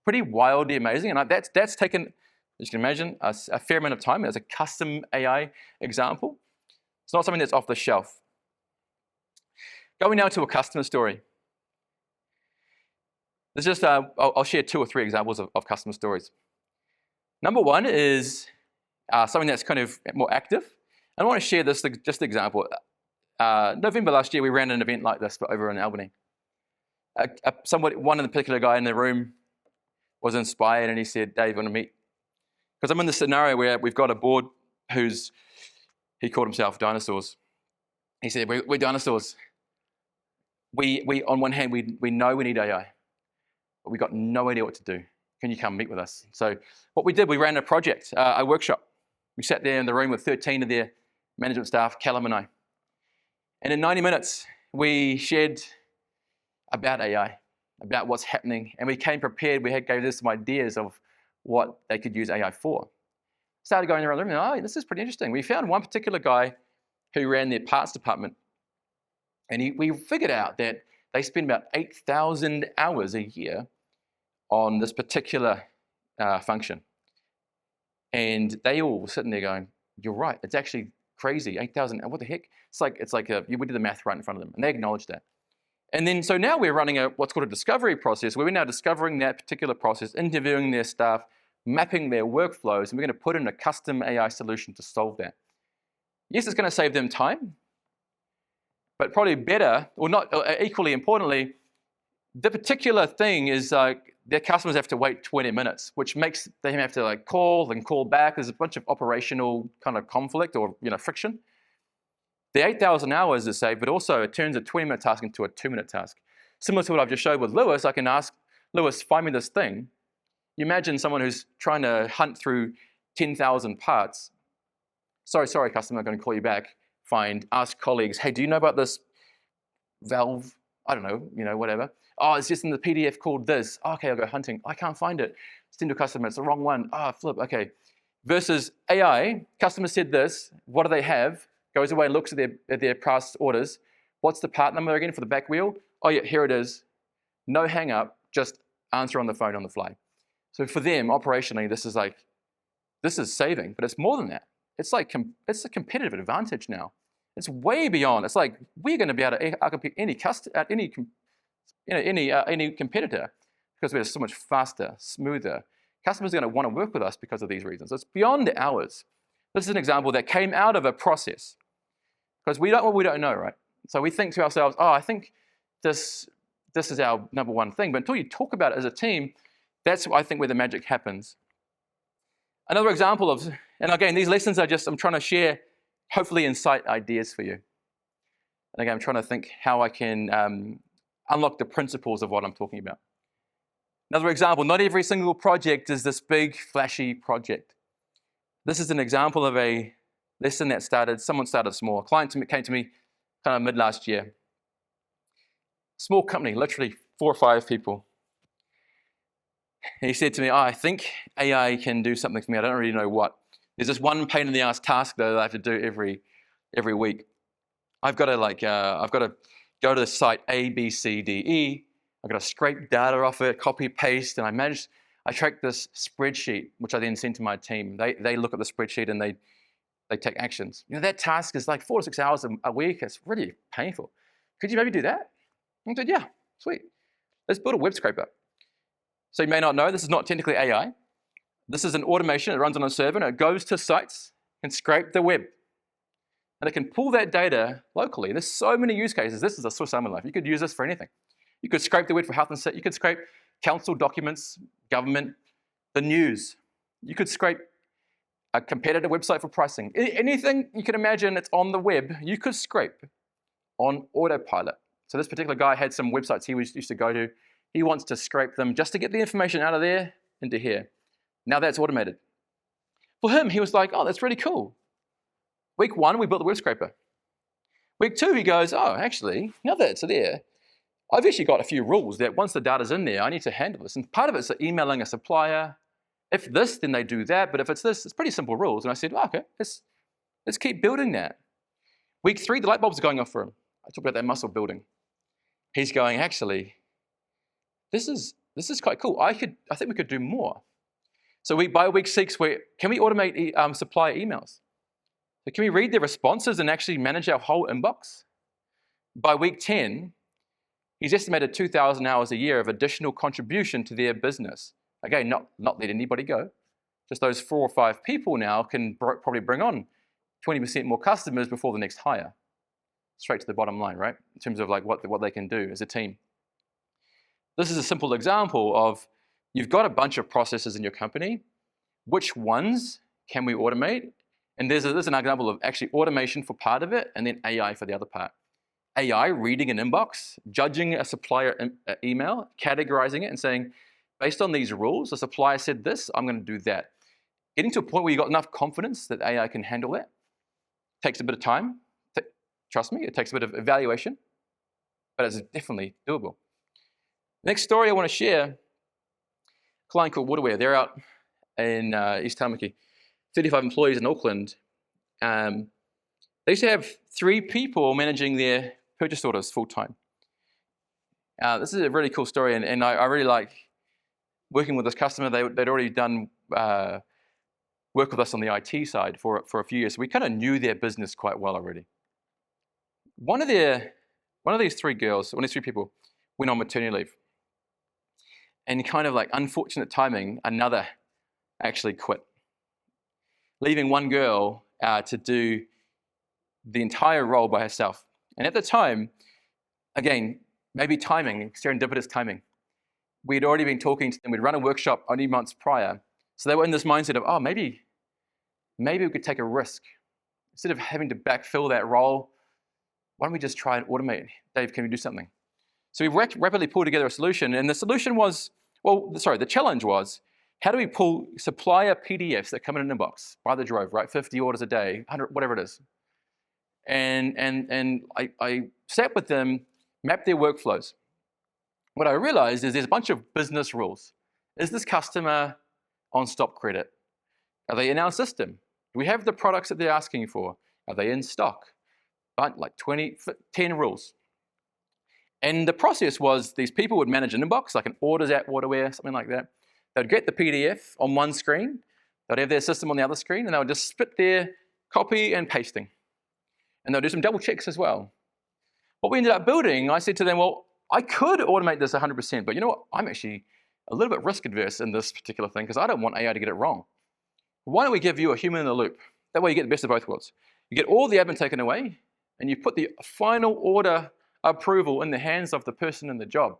Pretty wildly amazing. And that's taken, as you can imagine, a fair amount of time. As a custom AI example. It's not something that's off the shelf. Going now to a customer story. There's just, I'll share 2 or 3 examples of customer stories. Number one is something that's kind of more active. And I want to share this, just an example. November last year, we ran an event like this over in Albany. One particular guy in the room was inspired and he said, Dave, want to meet? Because I'm in this scenario where we've got a board he called himself dinosaurs. He said, we're dinosaurs. We on one hand, we know we need AI, but we got no idea what to do. Can you come meet with us? So what we did, we ran a project, a workshop. We sat there in the room with 13 of their management staff, Callum and I. And in 90 minutes, we shared about AI, about what's happening. And we came prepared. We gave them some ideas of what they could use AI for. Started going around the room, and this is pretty interesting. We found one particular guy who ran their parts department. And we figured out that they spend about 8,000 hours a year on this particular function. And they all were sitting there going, you're right, it's actually crazy, 8,000, what the heck? It's like we did the math right in front of them, and they acknowledged that. And then, so now we're running what's called a discovery process, where we're now discovering that particular process, interviewing their staff, mapping their workflows, and we're going to put in a custom AI solution to solve that. Yes, it's going to save them time, but probably better, or not equally importantly, the particular thing is their customers have to wait 20 minutes, which makes them have to call and call back. There's a bunch of operational kind of conflict or friction. The 8,000 hours is saved, but also it turns a 20-minute task into a 2-minute task. Similar to what I've just showed with Lewis, I can ask Lewis, find me this thing. You imagine someone who's trying to hunt through 10,000 parts. Sorry, customer, I'm going to call you back. Find, ask colleagues, hey, do you know about this valve? I don't know, whatever. Oh, it's just in the PDF called this. Oh, okay, I'll go hunting. I can't find it. Send to a customer, it's the wrong one. Flip, okay. Versus AI, customer said this, what do they have? goes away and looks at their past orders. What's the part number again for the back wheel? Oh yeah, here it is. No hang up, just answer on the phone on the fly. So for them, operationally, this is saving, but it's more than that. It's a competitive advantage now. It's way beyond. It's like we're going to be able to outcompete any competitor because we're so much faster, smoother. Customers are going to want to work with us because of these reasons. It's beyond hours. This is an example that came out of a process because we don't know, right? So we think to ourselves, oh, I think this is our number one thing. But until you talk about it as a team, that's, I think, where the magic happens. Another example of, and again, these lessons I'm trying to share, hopefully incite ideas for you. And again, I'm trying to think how I can unlock the principles of what I'm talking about. Another example, not every single project is this big, flashy project. This is an example of a lesson that someone started small. A client came to me kind of mid last year. Small company, literally 4 or 5 people. And he said to me, I think AI can do something for me. I don't really know what. There's this one pain in the ass task though that I have to do every week. I've got to go to the site A, B, C, D, E. I've got to scrape data off it, copy, paste, and I track this spreadsheet, which I then send to my team. They look at the spreadsheet and they take actions. That task is like 4 to 6 hours a week. It's really painful. Could you maybe do that? I said, yeah, sweet. Let's build a web scraper. So you may not know, this is not technically AI. This is an automation. It runs on a server, and it goes to sites and scrape the web. And it can pull that data locally. There's so many use cases. This is a Swiss Army knife. You could use this for anything. You could scrape the web for health and safety. You could scrape council documents, government, the news. You could scrape a competitor website for pricing. Anything you can imagine that's on the web, you could scrape on autopilot. So this particular guy had some websites he used to go to. He wants to scrape them just to get the information out of there into here. Now that's automated. For him, he was like, oh, that's really cool. Week 1, we built the web scraper. Week 2, he goes, oh, actually, now that it's there, I've actually got a few rules that once the data's in there, I need to handle this. And part of it's emailing a supplier. If this, then they do that. But if it's this, it's pretty simple rules. And I said, oh, okay, let's keep building that. Week 3, the light bulbs are going off for him. I talked about that muscle building. He's going, actually, this is quite cool. I think we could do more. So by week 6, can we automate supplier emails? So can we read their responses and actually manage our whole inbox? By week 10, he's estimated 2,000 hours a year of additional contribution to their business. Again, not let anybody go. Just those 4 or 5 people now can probably bring on 20% more customers before the next hire. Straight to the bottom line, right? In terms of like what they can do as a team. This is a simple example of you've got a bunch of processes in your company. Which ones can we automate? And there's an example of actually automation for part of it and then AI for the other part. AI reading an inbox, judging a supplier email, categorizing it and saying, based on these rules, the supplier said this, I'm going to do that. Getting to a point where you've got enough confidence that AI can handle that. Takes a bit of time. Trust me, it takes a bit of evaluation, but it's definitely doable. Next story I want to share, a client called Waterware. They're out in East Tamaki, 35 employees in Auckland. They used to have 3 people managing their purchase orders full time. This is a really cool story, and I really like working with this customer. They'd already done work with us on the IT side for a few years, so we kind of knew their business quite well already. One of these 3 people went on maternity leave. And kind of like unfortunate timing, another actually quit, leaving one girl to do the entire role by herself. And at the time, again, maybe timing, serendipitous timing. We'd already been talking to them. We'd run a workshop only months prior. So they were in this mindset of, oh, maybe we could take a risk. Instead of having to backfill that role, why don't we just try and automate? Dave, can we do something? So we rapidly pulled together a solution. And the solution was, the challenge was, how do we pull supplier PDFs that come in an inbox by the drove, right? 50 orders a day, 100, whatever it is. And I sat with them, mapped their workflows. What I realized is there's a bunch of business rules. Is this customer on stop credit? Are they in our system? Do we have the products that they're asking for? Are they in stock? Right, like 10 rules. And the process was these people would manage an inbox, like an orders at Waterware, something like that. They'd get the PDF on one screen, they'd have their system on the other screen, and they would just split their copy and pasting. And they'll do some double checks as well. What we ended up building, I said to them, well, I could automate this 100%, but you know what? I'm actually a little bit risk adverse in this particular thing because I don't want AI to get it wrong. Why don't we give you a human in the loop? That way you get the best of both worlds. You get all the admin taken away, and you put the final order approval in the hands of the person in the job.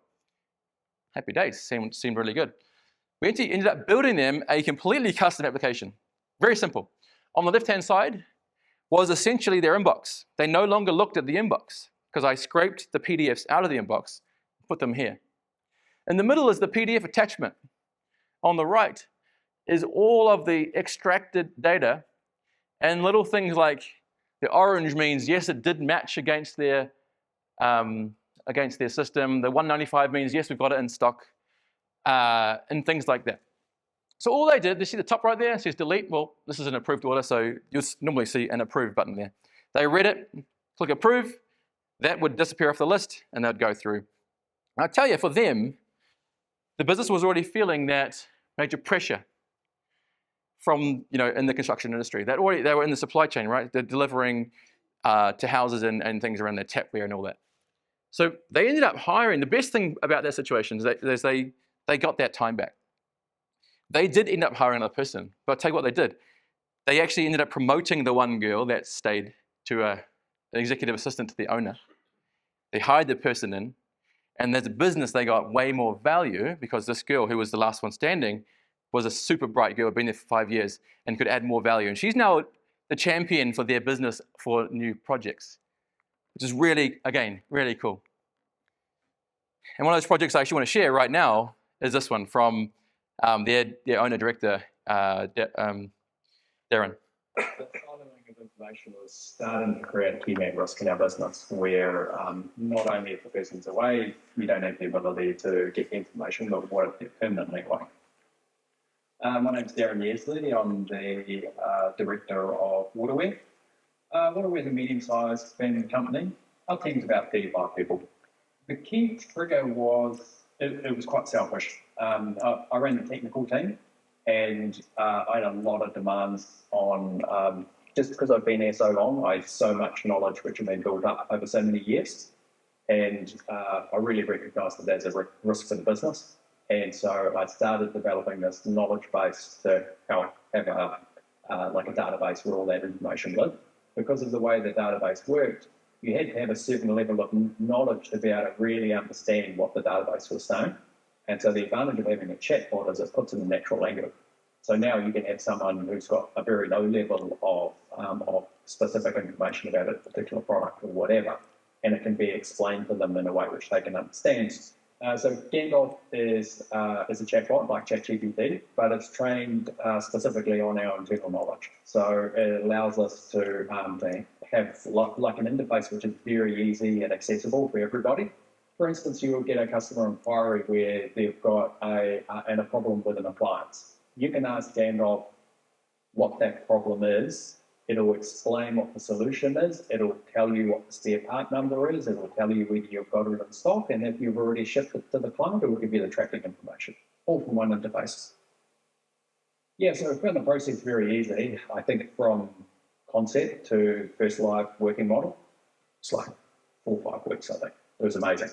Happy days, seemed really good. We actually ended up building them a completely custom application. Very simple. On the left-hand side was essentially their inbox. They no longer looked at the inbox because I scraped the PDFs out of the inbox, put them here. In the middle is the PDF attachment. On the right is all of the extracted data and little things like the orange means, yes, it did match against their system. The 195 means, yes, we've got it in stock, and things like that. So all they did, you see the top right there, it says delete. Well, this is an approved order, so you'll normally see an approve button there. They read it, click approve, that would disappear off the list, and they'd go through. And I tell you, for them, the business was already feeling that major pressure from, in the construction industry. They were in the supply chain, right? They're delivering to houses and things around their tapware and all that. So they ended up hiring. The best thing about that situation is they got that time back. They did end up hiring another person, but I'll tell you what they did. They actually ended up promoting the one girl that stayed to an executive assistant to the owner. They hired the person in, and as a business, they got way more value because this girl, who was the last one standing, was a super bright girl, been there for 5 years, and could add more value. And she's now the champion for their business for new projects, which is really, again, really cool. And one of those projects I actually want to share right now is this one from their owner-director, Darren. The following of information was starting to create a key man risk in our business where not only if the person's away, you don't have the ability to get the information, but what if they're permanently away. My name's Darren Yeasley. I'm the director of Waterware. Waterware's a medium-sized family company. Our team's about 35 people. The key trigger was, it was quite selfish. I ran the technical team, and I had a lot of demands on, just because I've been there so long, I have so much knowledge which had been built up over so many years, and I really recognised that there's a risk for the business. And so I started developing this knowledge base to help have like a database where all that information lived. Because of the way the database worked, you had to have a certain level of knowledge to be able to really understand what the database was saying. And so the advantage of having a chatbot is it puts in a natural language. So now you can have someone who's got a very low level of specific information about a particular product or whatever, and it can be explained to them in a way which they can understand. So Gandalf is a chatbot like ChatGPT, but it's trained specifically on our internal knowledge. So it allows us to have like an interface which is very easy and accessible for everybody. For instance, you will get a customer inquiry where they've got a problem with an appliance. You can ask Gandalf what that problem is. It'll explain what the solution is. It'll tell you what the spare part number is. It'll tell you whether you've got it in stock, and if you've already shipped it to the client, it will give you the tracking information, all from one interface. Yeah, so I found the process very easy. I think from concept to first live working model, it's like 4 or 5 weeks, I think. It was amazing.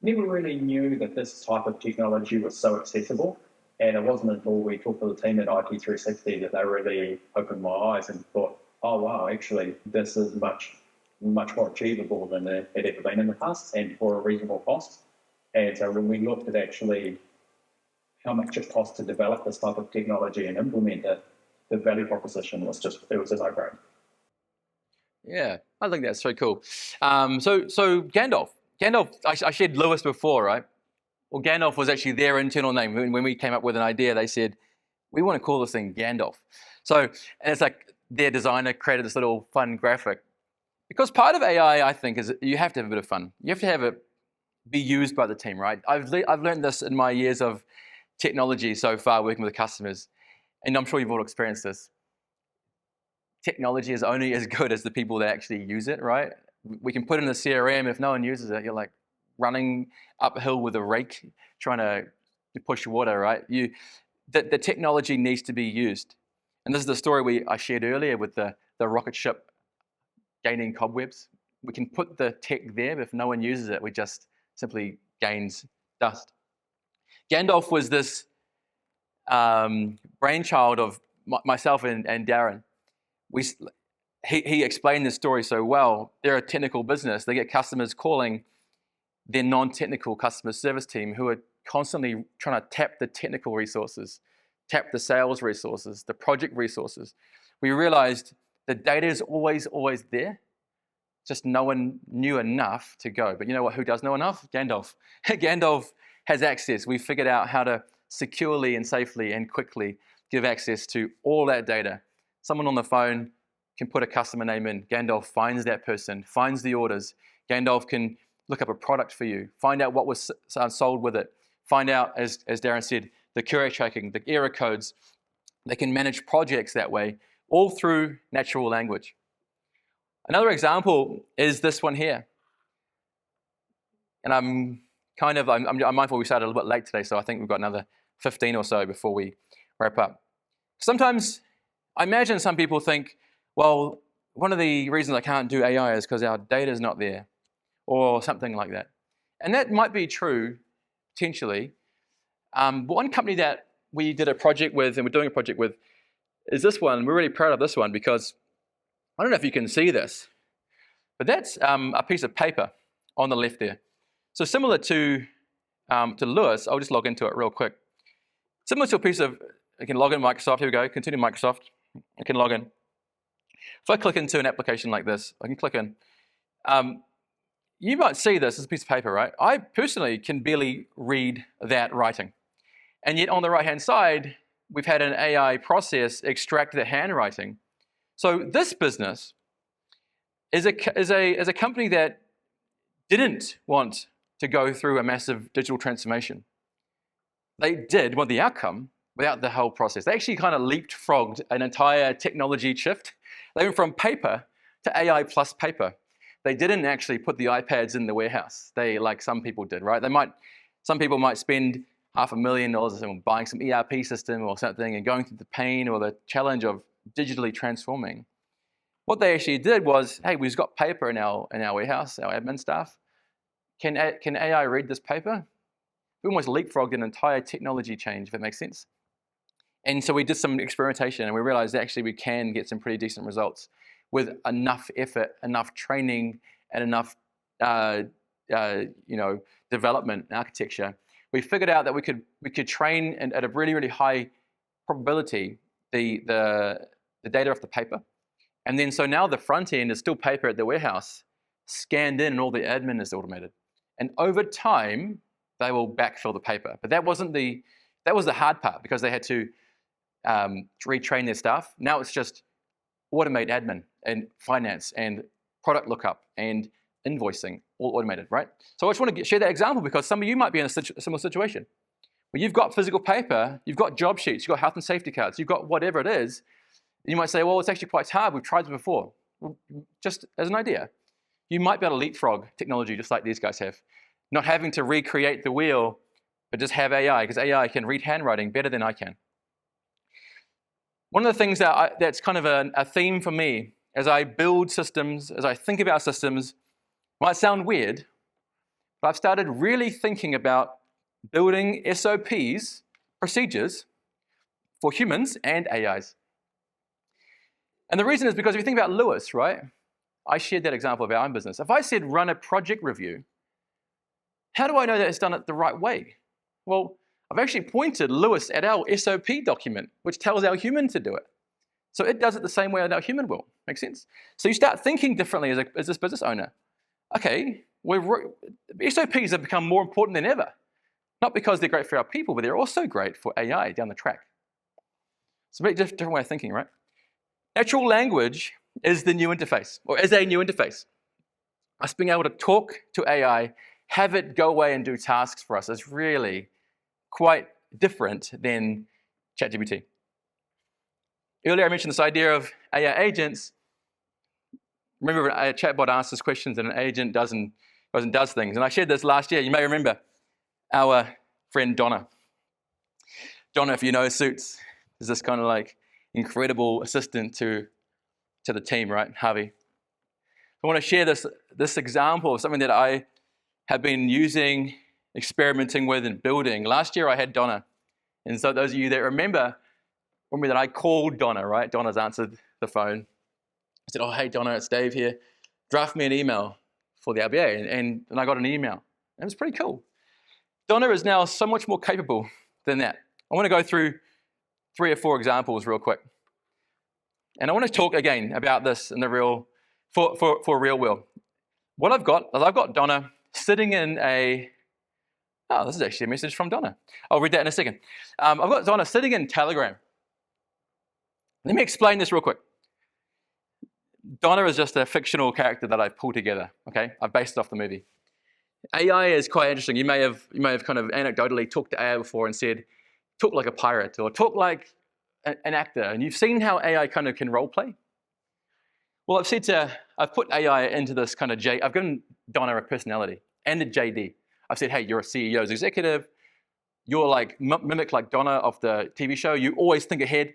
Never really knew that this type of technology was so accessible. And it wasn't until we talked to the team at IT360 that they really opened my eyes and thought, oh, wow, actually, this is much more achievable than it had ever been in the past and for a reasonable cost. And so when we looked at actually how much it costs to develop this type of technology and implement it, the value proposition was it was a no-brainer. Yeah, I think that's so cool. So Gandalf, I shared Lewis before, right? Well, Gandalf was actually their internal name. When we came up with an idea, they said, we want to call this thing Gandalf. So, and it's like their designer created this little fun graphic. Because part of AI, I think, is you have to have a bit of fun. You have to have it be used by the team, right? I've learned this in my years of technology so far, working with customers. And I'm sure you've all experienced this. technology is only as good as the people that actually use it, right? We can put in the CRM, if no one uses it, you're like running uphill with a rake trying to push water, right? The technology needs to be used. And this is the story I shared earlier with the rocket ship gaining cobwebs. We can put the tech there, but if no one uses it, we just simply gains dust. Gandalf was this brainchild of myself and Darren. He explained this story so well. They're a technical business. They get customers calling their non-technical customer service team who are constantly trying to tap the technical resources, tap the sales resources, the project resources. We realized the data is always there. Just no one knew enough to go. But you know what? Who does know enough? Gandalf. Gandalf has access. We figured out how to securely and safely and quickly give access to all that data. Someone on the phone can put a customer name in. Gandalf finds that person, finds the orders. Gandalf can look up a product for you, find out what was sold with it, find out, as Darren said, the courier tracking, the error codes. They can manage projects that way, all through natural language. Another example is this one here. And I'm mindful we started a little bit late today, so I think we've got another 15 or so before we wrap up. Sometimes I imagine some people think, well, one of the reasons I can't do AI is because our data is not there, or something like that. And that might be true, potentially. But one company that we did a project with, and we're doing a project with, is this one. We're really proud of this one because, I don't know if you can see this, but that's a piece of paper on the left there. So similar to Lewis, I'll just log into it real quick. Similar to a piece of, I can log in Microsoft, here we go, continue Microsoft, I can log in. If I click into an application like this, I can click in. You might see this as a piece of paper, right? I personally can barely read that writing. And yet on the right-hand side, we've had an AI process extract the handwriting. So this business is a company that didn't want to go through a massive digital transformation. They did want the outcome without the whole process. They actually kind of leapfrogged an entire technology shift. They went from paper to AI plus paper. They didn't actually put the iPads in the warehouse. They, like some people did, right? Some people might spend $500,000 on buying some ERP system or something and going through the pain or the challenge of digitally transforming. What they actually did was, hey, we've got paper in our warehouse, our admin staff. Can AI read this paper? We almost leapfrogged an entire technology change, if that makes sense. And so we did some experimentation and we realized that actually we can get some pretty decent results with enough effort, enough training, and enough development and architecture. We figured out that we could train at a really, really high probability the data off the paper. And then so now the front end is still paper at the warehouse, scanned in, and all the admin is automated. And over time, they will backfill the paper. But that was the hard part because they had to retrain their staff. Now it's just automate admin and finance and product lookup and invoicing, all automated, right? So I just want to share that example because some of you might be in a similar situation where you've got physical paper, you've got job sheets, you've got health and safety cards, you've got whatever it is. You might say, well, it's actually quite hard. We've tried it before. Well, just as an idea, you might be able to leapfrog technology just like these guys have, not having to recreate the wheel, but just have AI, because AI can read handwriting better than I can. One of the things that's kind of a theme for me as I build systems, as I think about systems, might sound weird, but I've started really thinking about building SOPs, procedures, for humans and AIs. And the reason is because if you think about Lewis, right? I shared that example of our own business. If I said run a project review, how do I know that it's done it the right way? Well, I've actually pointed Lewis at our SOP document, which tells our human to do it. So it does it the same way that our human will. Make sense? So you start thinking differently as this business owner. Okay, SOPs have become more important than ever. Not because they're great for our people, but they're also great for AI down the track. It's a very different way of thinking, right? Natural language is the new interface, or is a new interface. Us being able to talk to AI, have it go away and do tasks for us is really quite different than ChatGPT. Earlier I mentioned this idea of AI agents. Remember a chatbot answers questions and an agent does things. And I shared this last year. You may remember our friend Donna. Donna, if you know Suits, is this kind of like incredible assistant to the team, right? Harvey. I want to share this example of something that I have been using, experimenting with, and building. Last year I had Donna. And so those of you that remember that I called Donna, right? Donna's answered the phone. I said, oh, hey, Donna, it's Dave here. Draft me an email for the RBA. And I got an email. And it was pretty cool. Donna is now so much more capable than that. I want to go through 3 or 4 examples real quick. And I want to talk again about this in the real, for real world. What I've got is I've got Donna sitting in this is actually a message from Donna. I'll read that in a second. I've got Donna sitting in Telegram. Let me explain this real quick. Donna is just a fictional character that I've pulled together, okay? I've based it off the movie. AI is quite interesting. You may have kind of anecdotally talked to AI before and said, talk like a pirate or talk like an actor. And you've seen how AI kind of can role play. Well, I've put AI into this kind of I've given Donna a personality and a JD. I've said, hey, you're a CEO's executive. You're like, mimic like Donna of the TV show. You always think ahead.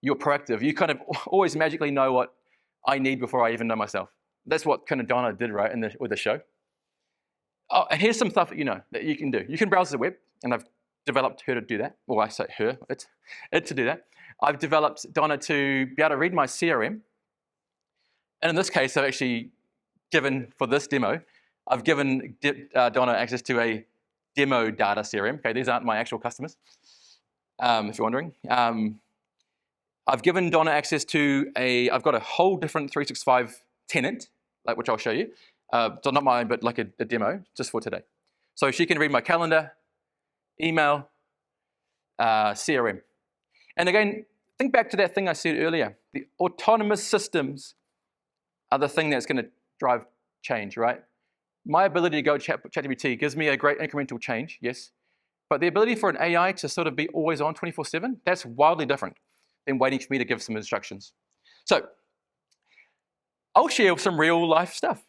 You're proactive. You kind of always magically know what I need before I even know myself. That's what kind of Donna did, right, with the show. Oh, and here's some stuff that you can do. You can browse the web, and I've developed her to do that. Well, I say her, it's to do that. I've developed Donna to be able to read my CRM. And in this case, I've actually given, for this demo, I've given Donna access to a demo data CRM. Okay, these aren't my actual customers, if you're wondering. I've given Donna access to I've got a whole different 365 tenant, which I'll show you. So not mine, but like a demo, just for today. So she can read my calendar, email, CRM. And again, think back to that thing I said earlier. The autonomous systems are the thing that's going to drive change, right? My ability to go ChatGPT gives me a great incremental change, yes. But the ability for an AI to sort of be always on 24/7, that's wildly different than waiting for me to give some instructions. So I'll share some real life stuff.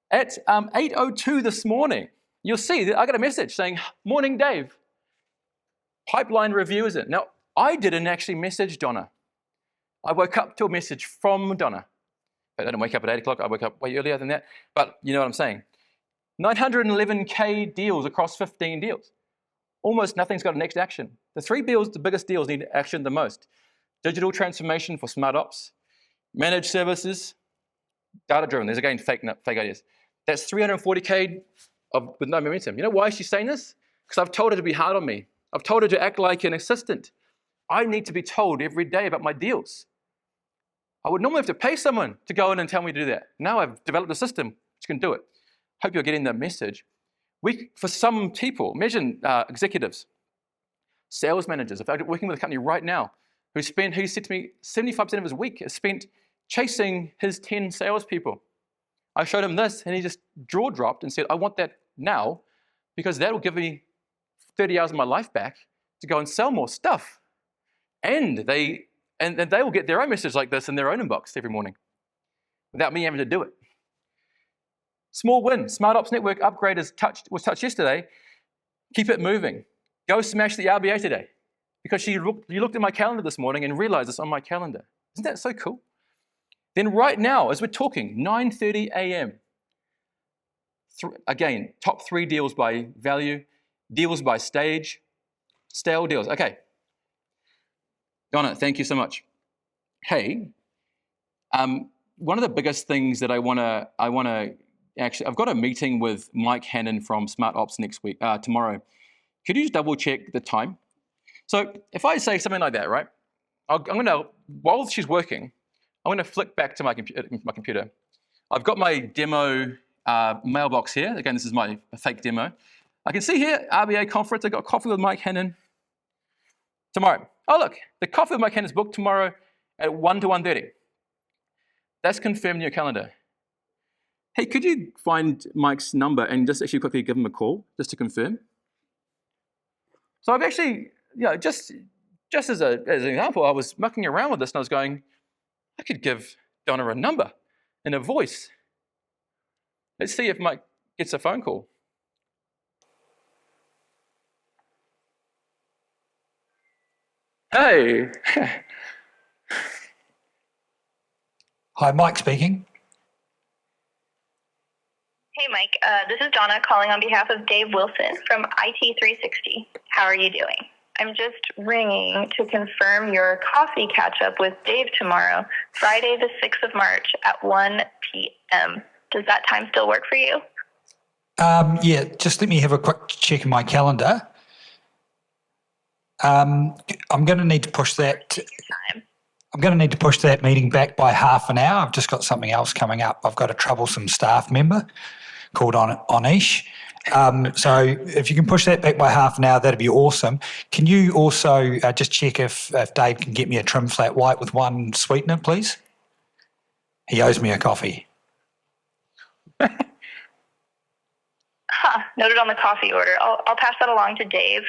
At 8:02 this morning, you'll see that I got a message saying, morning, Dave. Pipeline review is it? Now, I didn't actually message Donna. I woke up to a message from Donna. I didn't wake up at 8 o'clock. I woke up way earlier than that. But you know what I'm saying. 911K deals across 15 deals. Almost nothing's got a next action. The biggest deals need action the most. Digital transformation for smart ops, managed services, data-driven. There's again fake ideas. That's 340K with no momentum. You know why she's saying this? Because I've told her to be hard on me. I've told her to act like an assistant. I need to be told every day about my deals. I would normally have to pay someone to go in and tell me to do that. Now I've developed a system which can do it. Hope you're getting the message. For some people, imagine executives, sales managers. In fact, working with a company right now who said to me 75% of his week is spent chasing his 10 salespeople. I showed him this and he just jaw dropped and said, I want that now because that will give me 30 hours of my life back to go and sell more stuff. And they will get their own message like this in their own inbox every morning without me having to do it. Small win. Smart Ops Network upgrade was touched yesterday. Keep it moving. Go smash the RBA today. Because you looked at my calendar this morning and realized it's on my calendar. Isn't that so cool? Then right now, as we're talking, 9:30 a.m. Again, top 3 deals by value, deals by stage, stale deals. Okay. Donna, thank you so much. Hey, one of the biggest things that I want to actually, I've got a meeting with Mike Hannon from Smart Ops tomorrow. Could you just double check the time? So if I say something like that, right? I'm going to, while she's working, I'm going to flick back to my computer. I've got my demo mailbox here. Again, this is my fake demo. I can see here, RBA conference. I got coffee with Mike Hannon tomorrow. Oh, look, the coffee with Mike Hannon is booked tomorrow at 1 to 1:30. That's confirmed in your calendar. Hey, could you find Mike's number and just actually quickly give him a call just to confirm? So I've actually, just just as an example, I was mucking around with this and I was going, I could give Donna a number and a voice. Let's see if Mike gets a phone call. Hey. Hi, Mike speaking. Hey, Mike. This is Donna calling on behalf of Dave Wilson from IT360. How are you doing? I'm just ringing to confirm your coffee catch-up with Dave tomorrow, Friday the 6th of March at 1 p.m. Does that time still work for you? Yeah, just let me have a quick check in my calendar. I'm going to need to push that. Take your time. I'm going to need to push that meeting back by half an hour. I've just got something else coming up. I've got a troublesome staff member called Onish. So if you can push that back by half an hour, that'd be awesome. Can you also just check if Dave can get me a trim flat white with one sweetener, please? He owes me a coffee. Noted on the coffee order. I'll pass that along to Dave,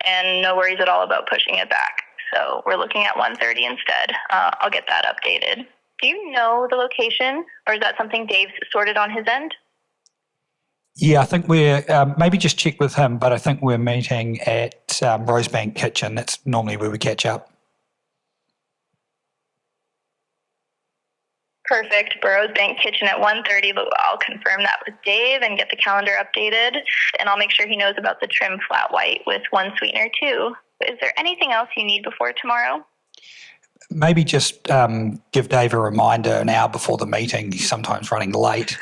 and no worries at all about pushing it back. So we're looking at 1:30 instead. I'll get that updated. Do you know the location, or is that something Dave's sorted on his end? Yeah, I think we're, maybe just check with him, but I think we're meeting at Rosebank Kitchen. That's normally where we catch up. Perfect. Burroughs Bank Kitchen at 1:30, but I'll confirm that with Dave and get the calendar updated, and I'll make sure he knows about the trim flat white with one sweetener too. Is there anything else you need before tomorrow? Maybe just give Dave a reminder an hour before the meeting. He's sometimes running late.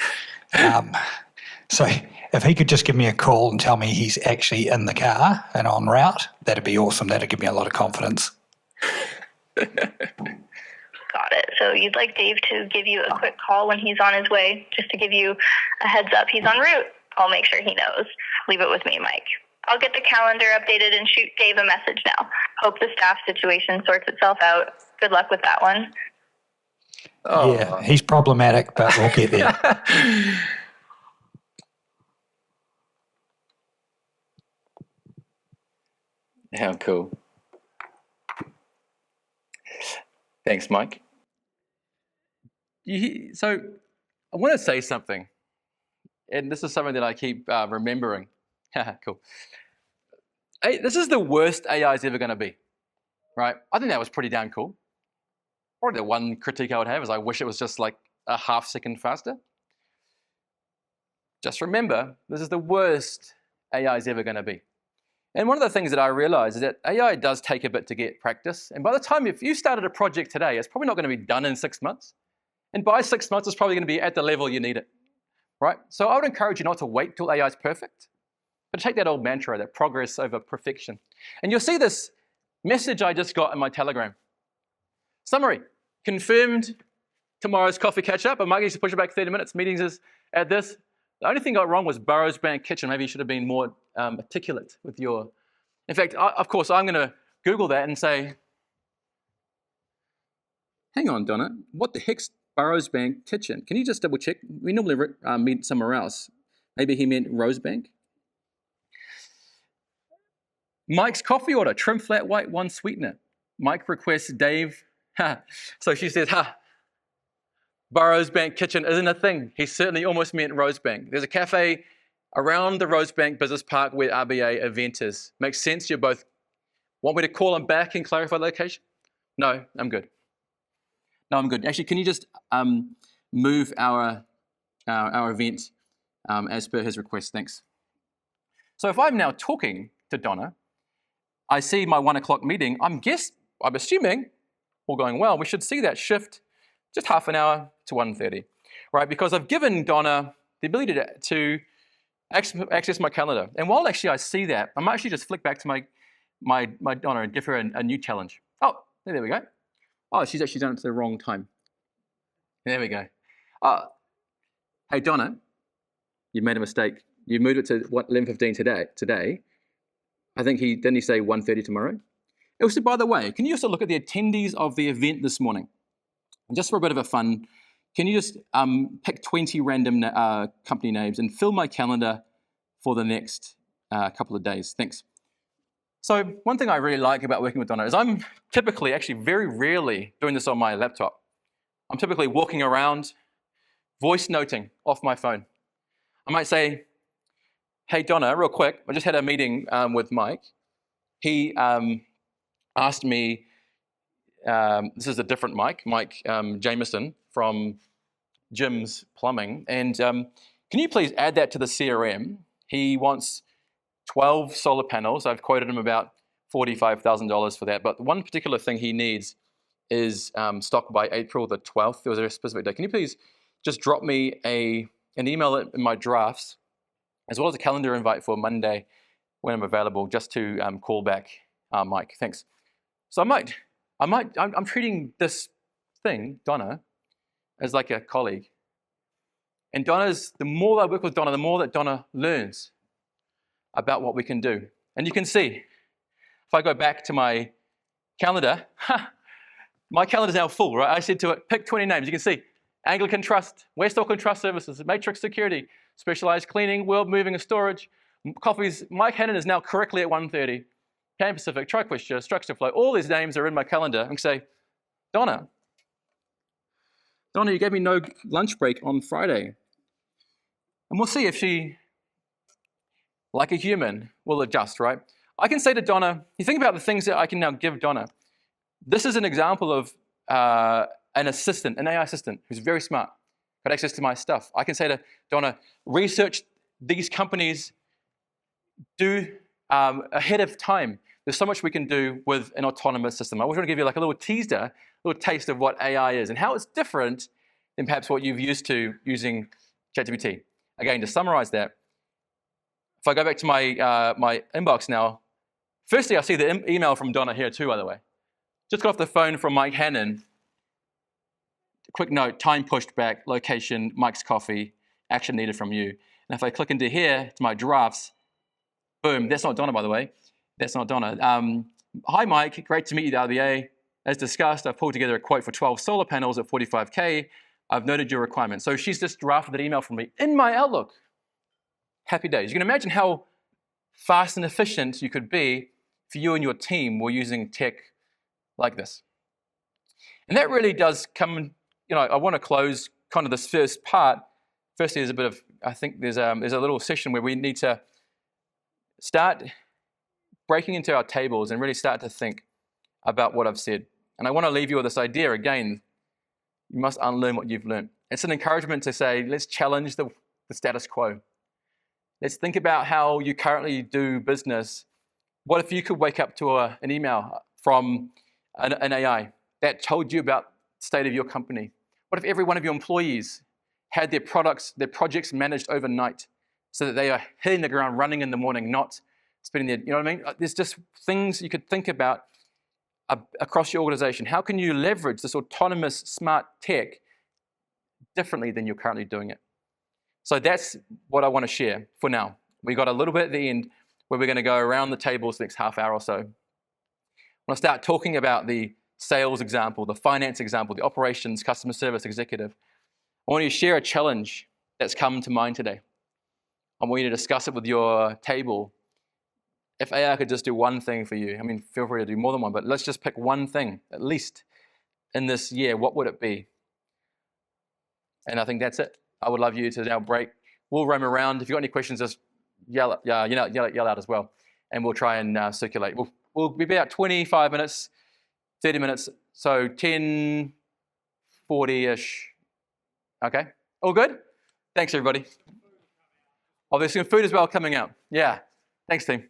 So if he could just give me a call and tell me he's actually in the car and en route, that'd be awesome. That'd give me a lot of confidence. Got it. So you'd like Dave to give you a quick call when he's on his way, just to give you a heads up he's en route. I'll make sure he knows. Leave it with me, Mike. I'll get the calendar updated and shoot Dave a message now. Hope the staff situation sorts itself out. Good luck with that one. Oh. Yeah, he's problematic, but we'll get there. How cool. Thanks, Mike. So I want to say something, and this is something that I keep remembering. Cool. Hey, this is the worst AI is ever going to be, right? I think that was pretty damn cool. Probably the one critique I would have is I wish it was just like a half second faster. Just remember, this is the worst AI is ever going to be. And one of the things that I realize is that AI does take a bit to get practice. And by the time, if you started a project today, it's probably not going to be done in 6 months. And by 6 months, it's probably going to be at the level you need it, right? So I would encourage you not to wait till AI is perfect, but take that old mantra, that progress over perfection. And you'll see this message I just got in my Telegram. Summary, confirmed tomorrow's coffee catch up. I might need to push it back 30 minutes. Meetings is at this. The only thing got wrong was Burroughs Bank Kitchen. Maybe you should have been more articulate with your... In fact, of course, I'm going to Google that and say, hang on, Donna, what the heck's Burroughs Bank Kitchen? Can you just double check? We normally meet somewhere else. Maybe he meant Rosebank. Mike's coffee order, trim flat white, one sweetener. Mike requests Dave. So she says, Burroughs Bank Kitchen isn't a thing. He certainly almost meant Rosebank. There's a cafe around the Rosebank Business Park where RBA event is. Makes sense? You both want me to call him back and clarify the location? No, I'm good. No, I'm good. Actually, can you just move our event as per his request? Thanks. So if I'm now talking to Donna, I see my 1 o'clock meeting. I'm assuming, all going well, we should see that shift just half an hour to 1:30, right? Because I've given Donna the ability to access my calendar. And while actually I see that, I might actually just flick back to my Donna and give her a new challenge. Oh, there we go. Oh, she's actually done it to the wrong time. There we go. Hey, Donna, you made a mistake. You moved it to 11:15 today. I think didn't he say 1:30 tomorrow? Also, by the way, can you also look at the attendees of the event this morning? And just for a bit of a fun, can you just pick 20 random company names and fill my calendar for the next couple of days? Thanks. So one thing I really like about working with Donna is I'm typically, actually very rarely doing this on my laptop. I'm typically walking around, voice noting off my phone. I might say, hey, Donna, real quick, I just had a meeting with Mike. He asked me, this is a different Mike Jameson from Jim's Plumbing, and can you please add that to the CRM? He wants 12 solar panels. I've quoted him about $45,000 for that, but one particular thing he needs is stock by April the 12th. There was a specific day. Can you please just drop me an email in my drafts, as well as a calendar invite for Monday when I'm available, just to call back Mike. Thanks. So I'm treating this thing, Donna, as like a colleague. And the more I work with Donna, the more that Donna learns about what we can do. And you can see, if I go back to my calendar, my calendar's now full, right? I said to it, pick 20 names. You can see, Anglican Trust, West Auckland Trust Services, Matrix Security, Specialized Cleaning, World Moving and Storage, Coffees. Mike Hannon is now correctly at 1:30. Pan Pacific, TriQuestia, Structure Flow. All these names are in my calendar. And say, Donna, you gave me no lunch break on Friday. And we'll see if she, like a human, will adjust, right? I can say to Donna, you think about the things that I can now give Donna. This is an example of an assistant, an AI assistant, who's very smart, got access to my stuff. I can say to Donna, research these companies, do ahead of time. There's so much we can do with an autonomous system. I was going to give you like a little teaser, a little taste of what AI is and how it's different than perhaps what you've used to using ChatGPT. Again, to summarize that, if I go back to my inbox now, firstly, I see the email from Donna here too, by the way. Just got off the phone from Mike Hannon. Quick note, time pushed back, location, Mike's coffee, action needed from you. And if I click into here, to my drafts, boom, that's not Donna, by the way. That's not Donna. Hi, Mike, great to meet you, the RBA. As discussed, I've pulled together a quote for 12 solar panels at 45K. I've noted your requirements. So she's just drafted that email from me in my Outlook. Happy days. You can imagine how fast and efficient you could be if you and your team were using tech like this. And that really does come, I want to close kind of this first part. Firstly, there's a bit of, I think there's a little session where we need to start breaking into our tables and really start to think about what I've said. And I want to leave you with this idea again. You must unlearn what you've learned. It's an encouragement to say, let's challenge the status quo. Let's think about how you currently do business. What if you could wake up to an email from an AI that told you about the state of your company? What if every one of your employees had their projects managed overnight so that they are hitting the ground running in the morning, not spending their, you know what I mean? There's just things you could think about across your organization. How can you leverage this autonomous smart tech differently than you're currently doing it? So that's what I want to share for now. We got a little bit at the end where we're going to go around the tables the next half hour or so. I want to start talking about the sales example, the finance example, the operations, customer service executive. I want you to share a challenge that's come to mind today. I want you to discuss it with your table. If AI could just do one thing for you, I mean, feel free to do more than one, but let's just pick one thing, at least in this year, what would it be? And I think that's it. I would love you to now break. We'll roam around. If you've got any questions, just yell out as well. And we'll try and circulate. We'll be about 25 minutes, 30 minutes, so 10:40-ish. Okay, all good? Thanks, everybody. Oh, there's some food as well coming out. Yeah, thanks, team.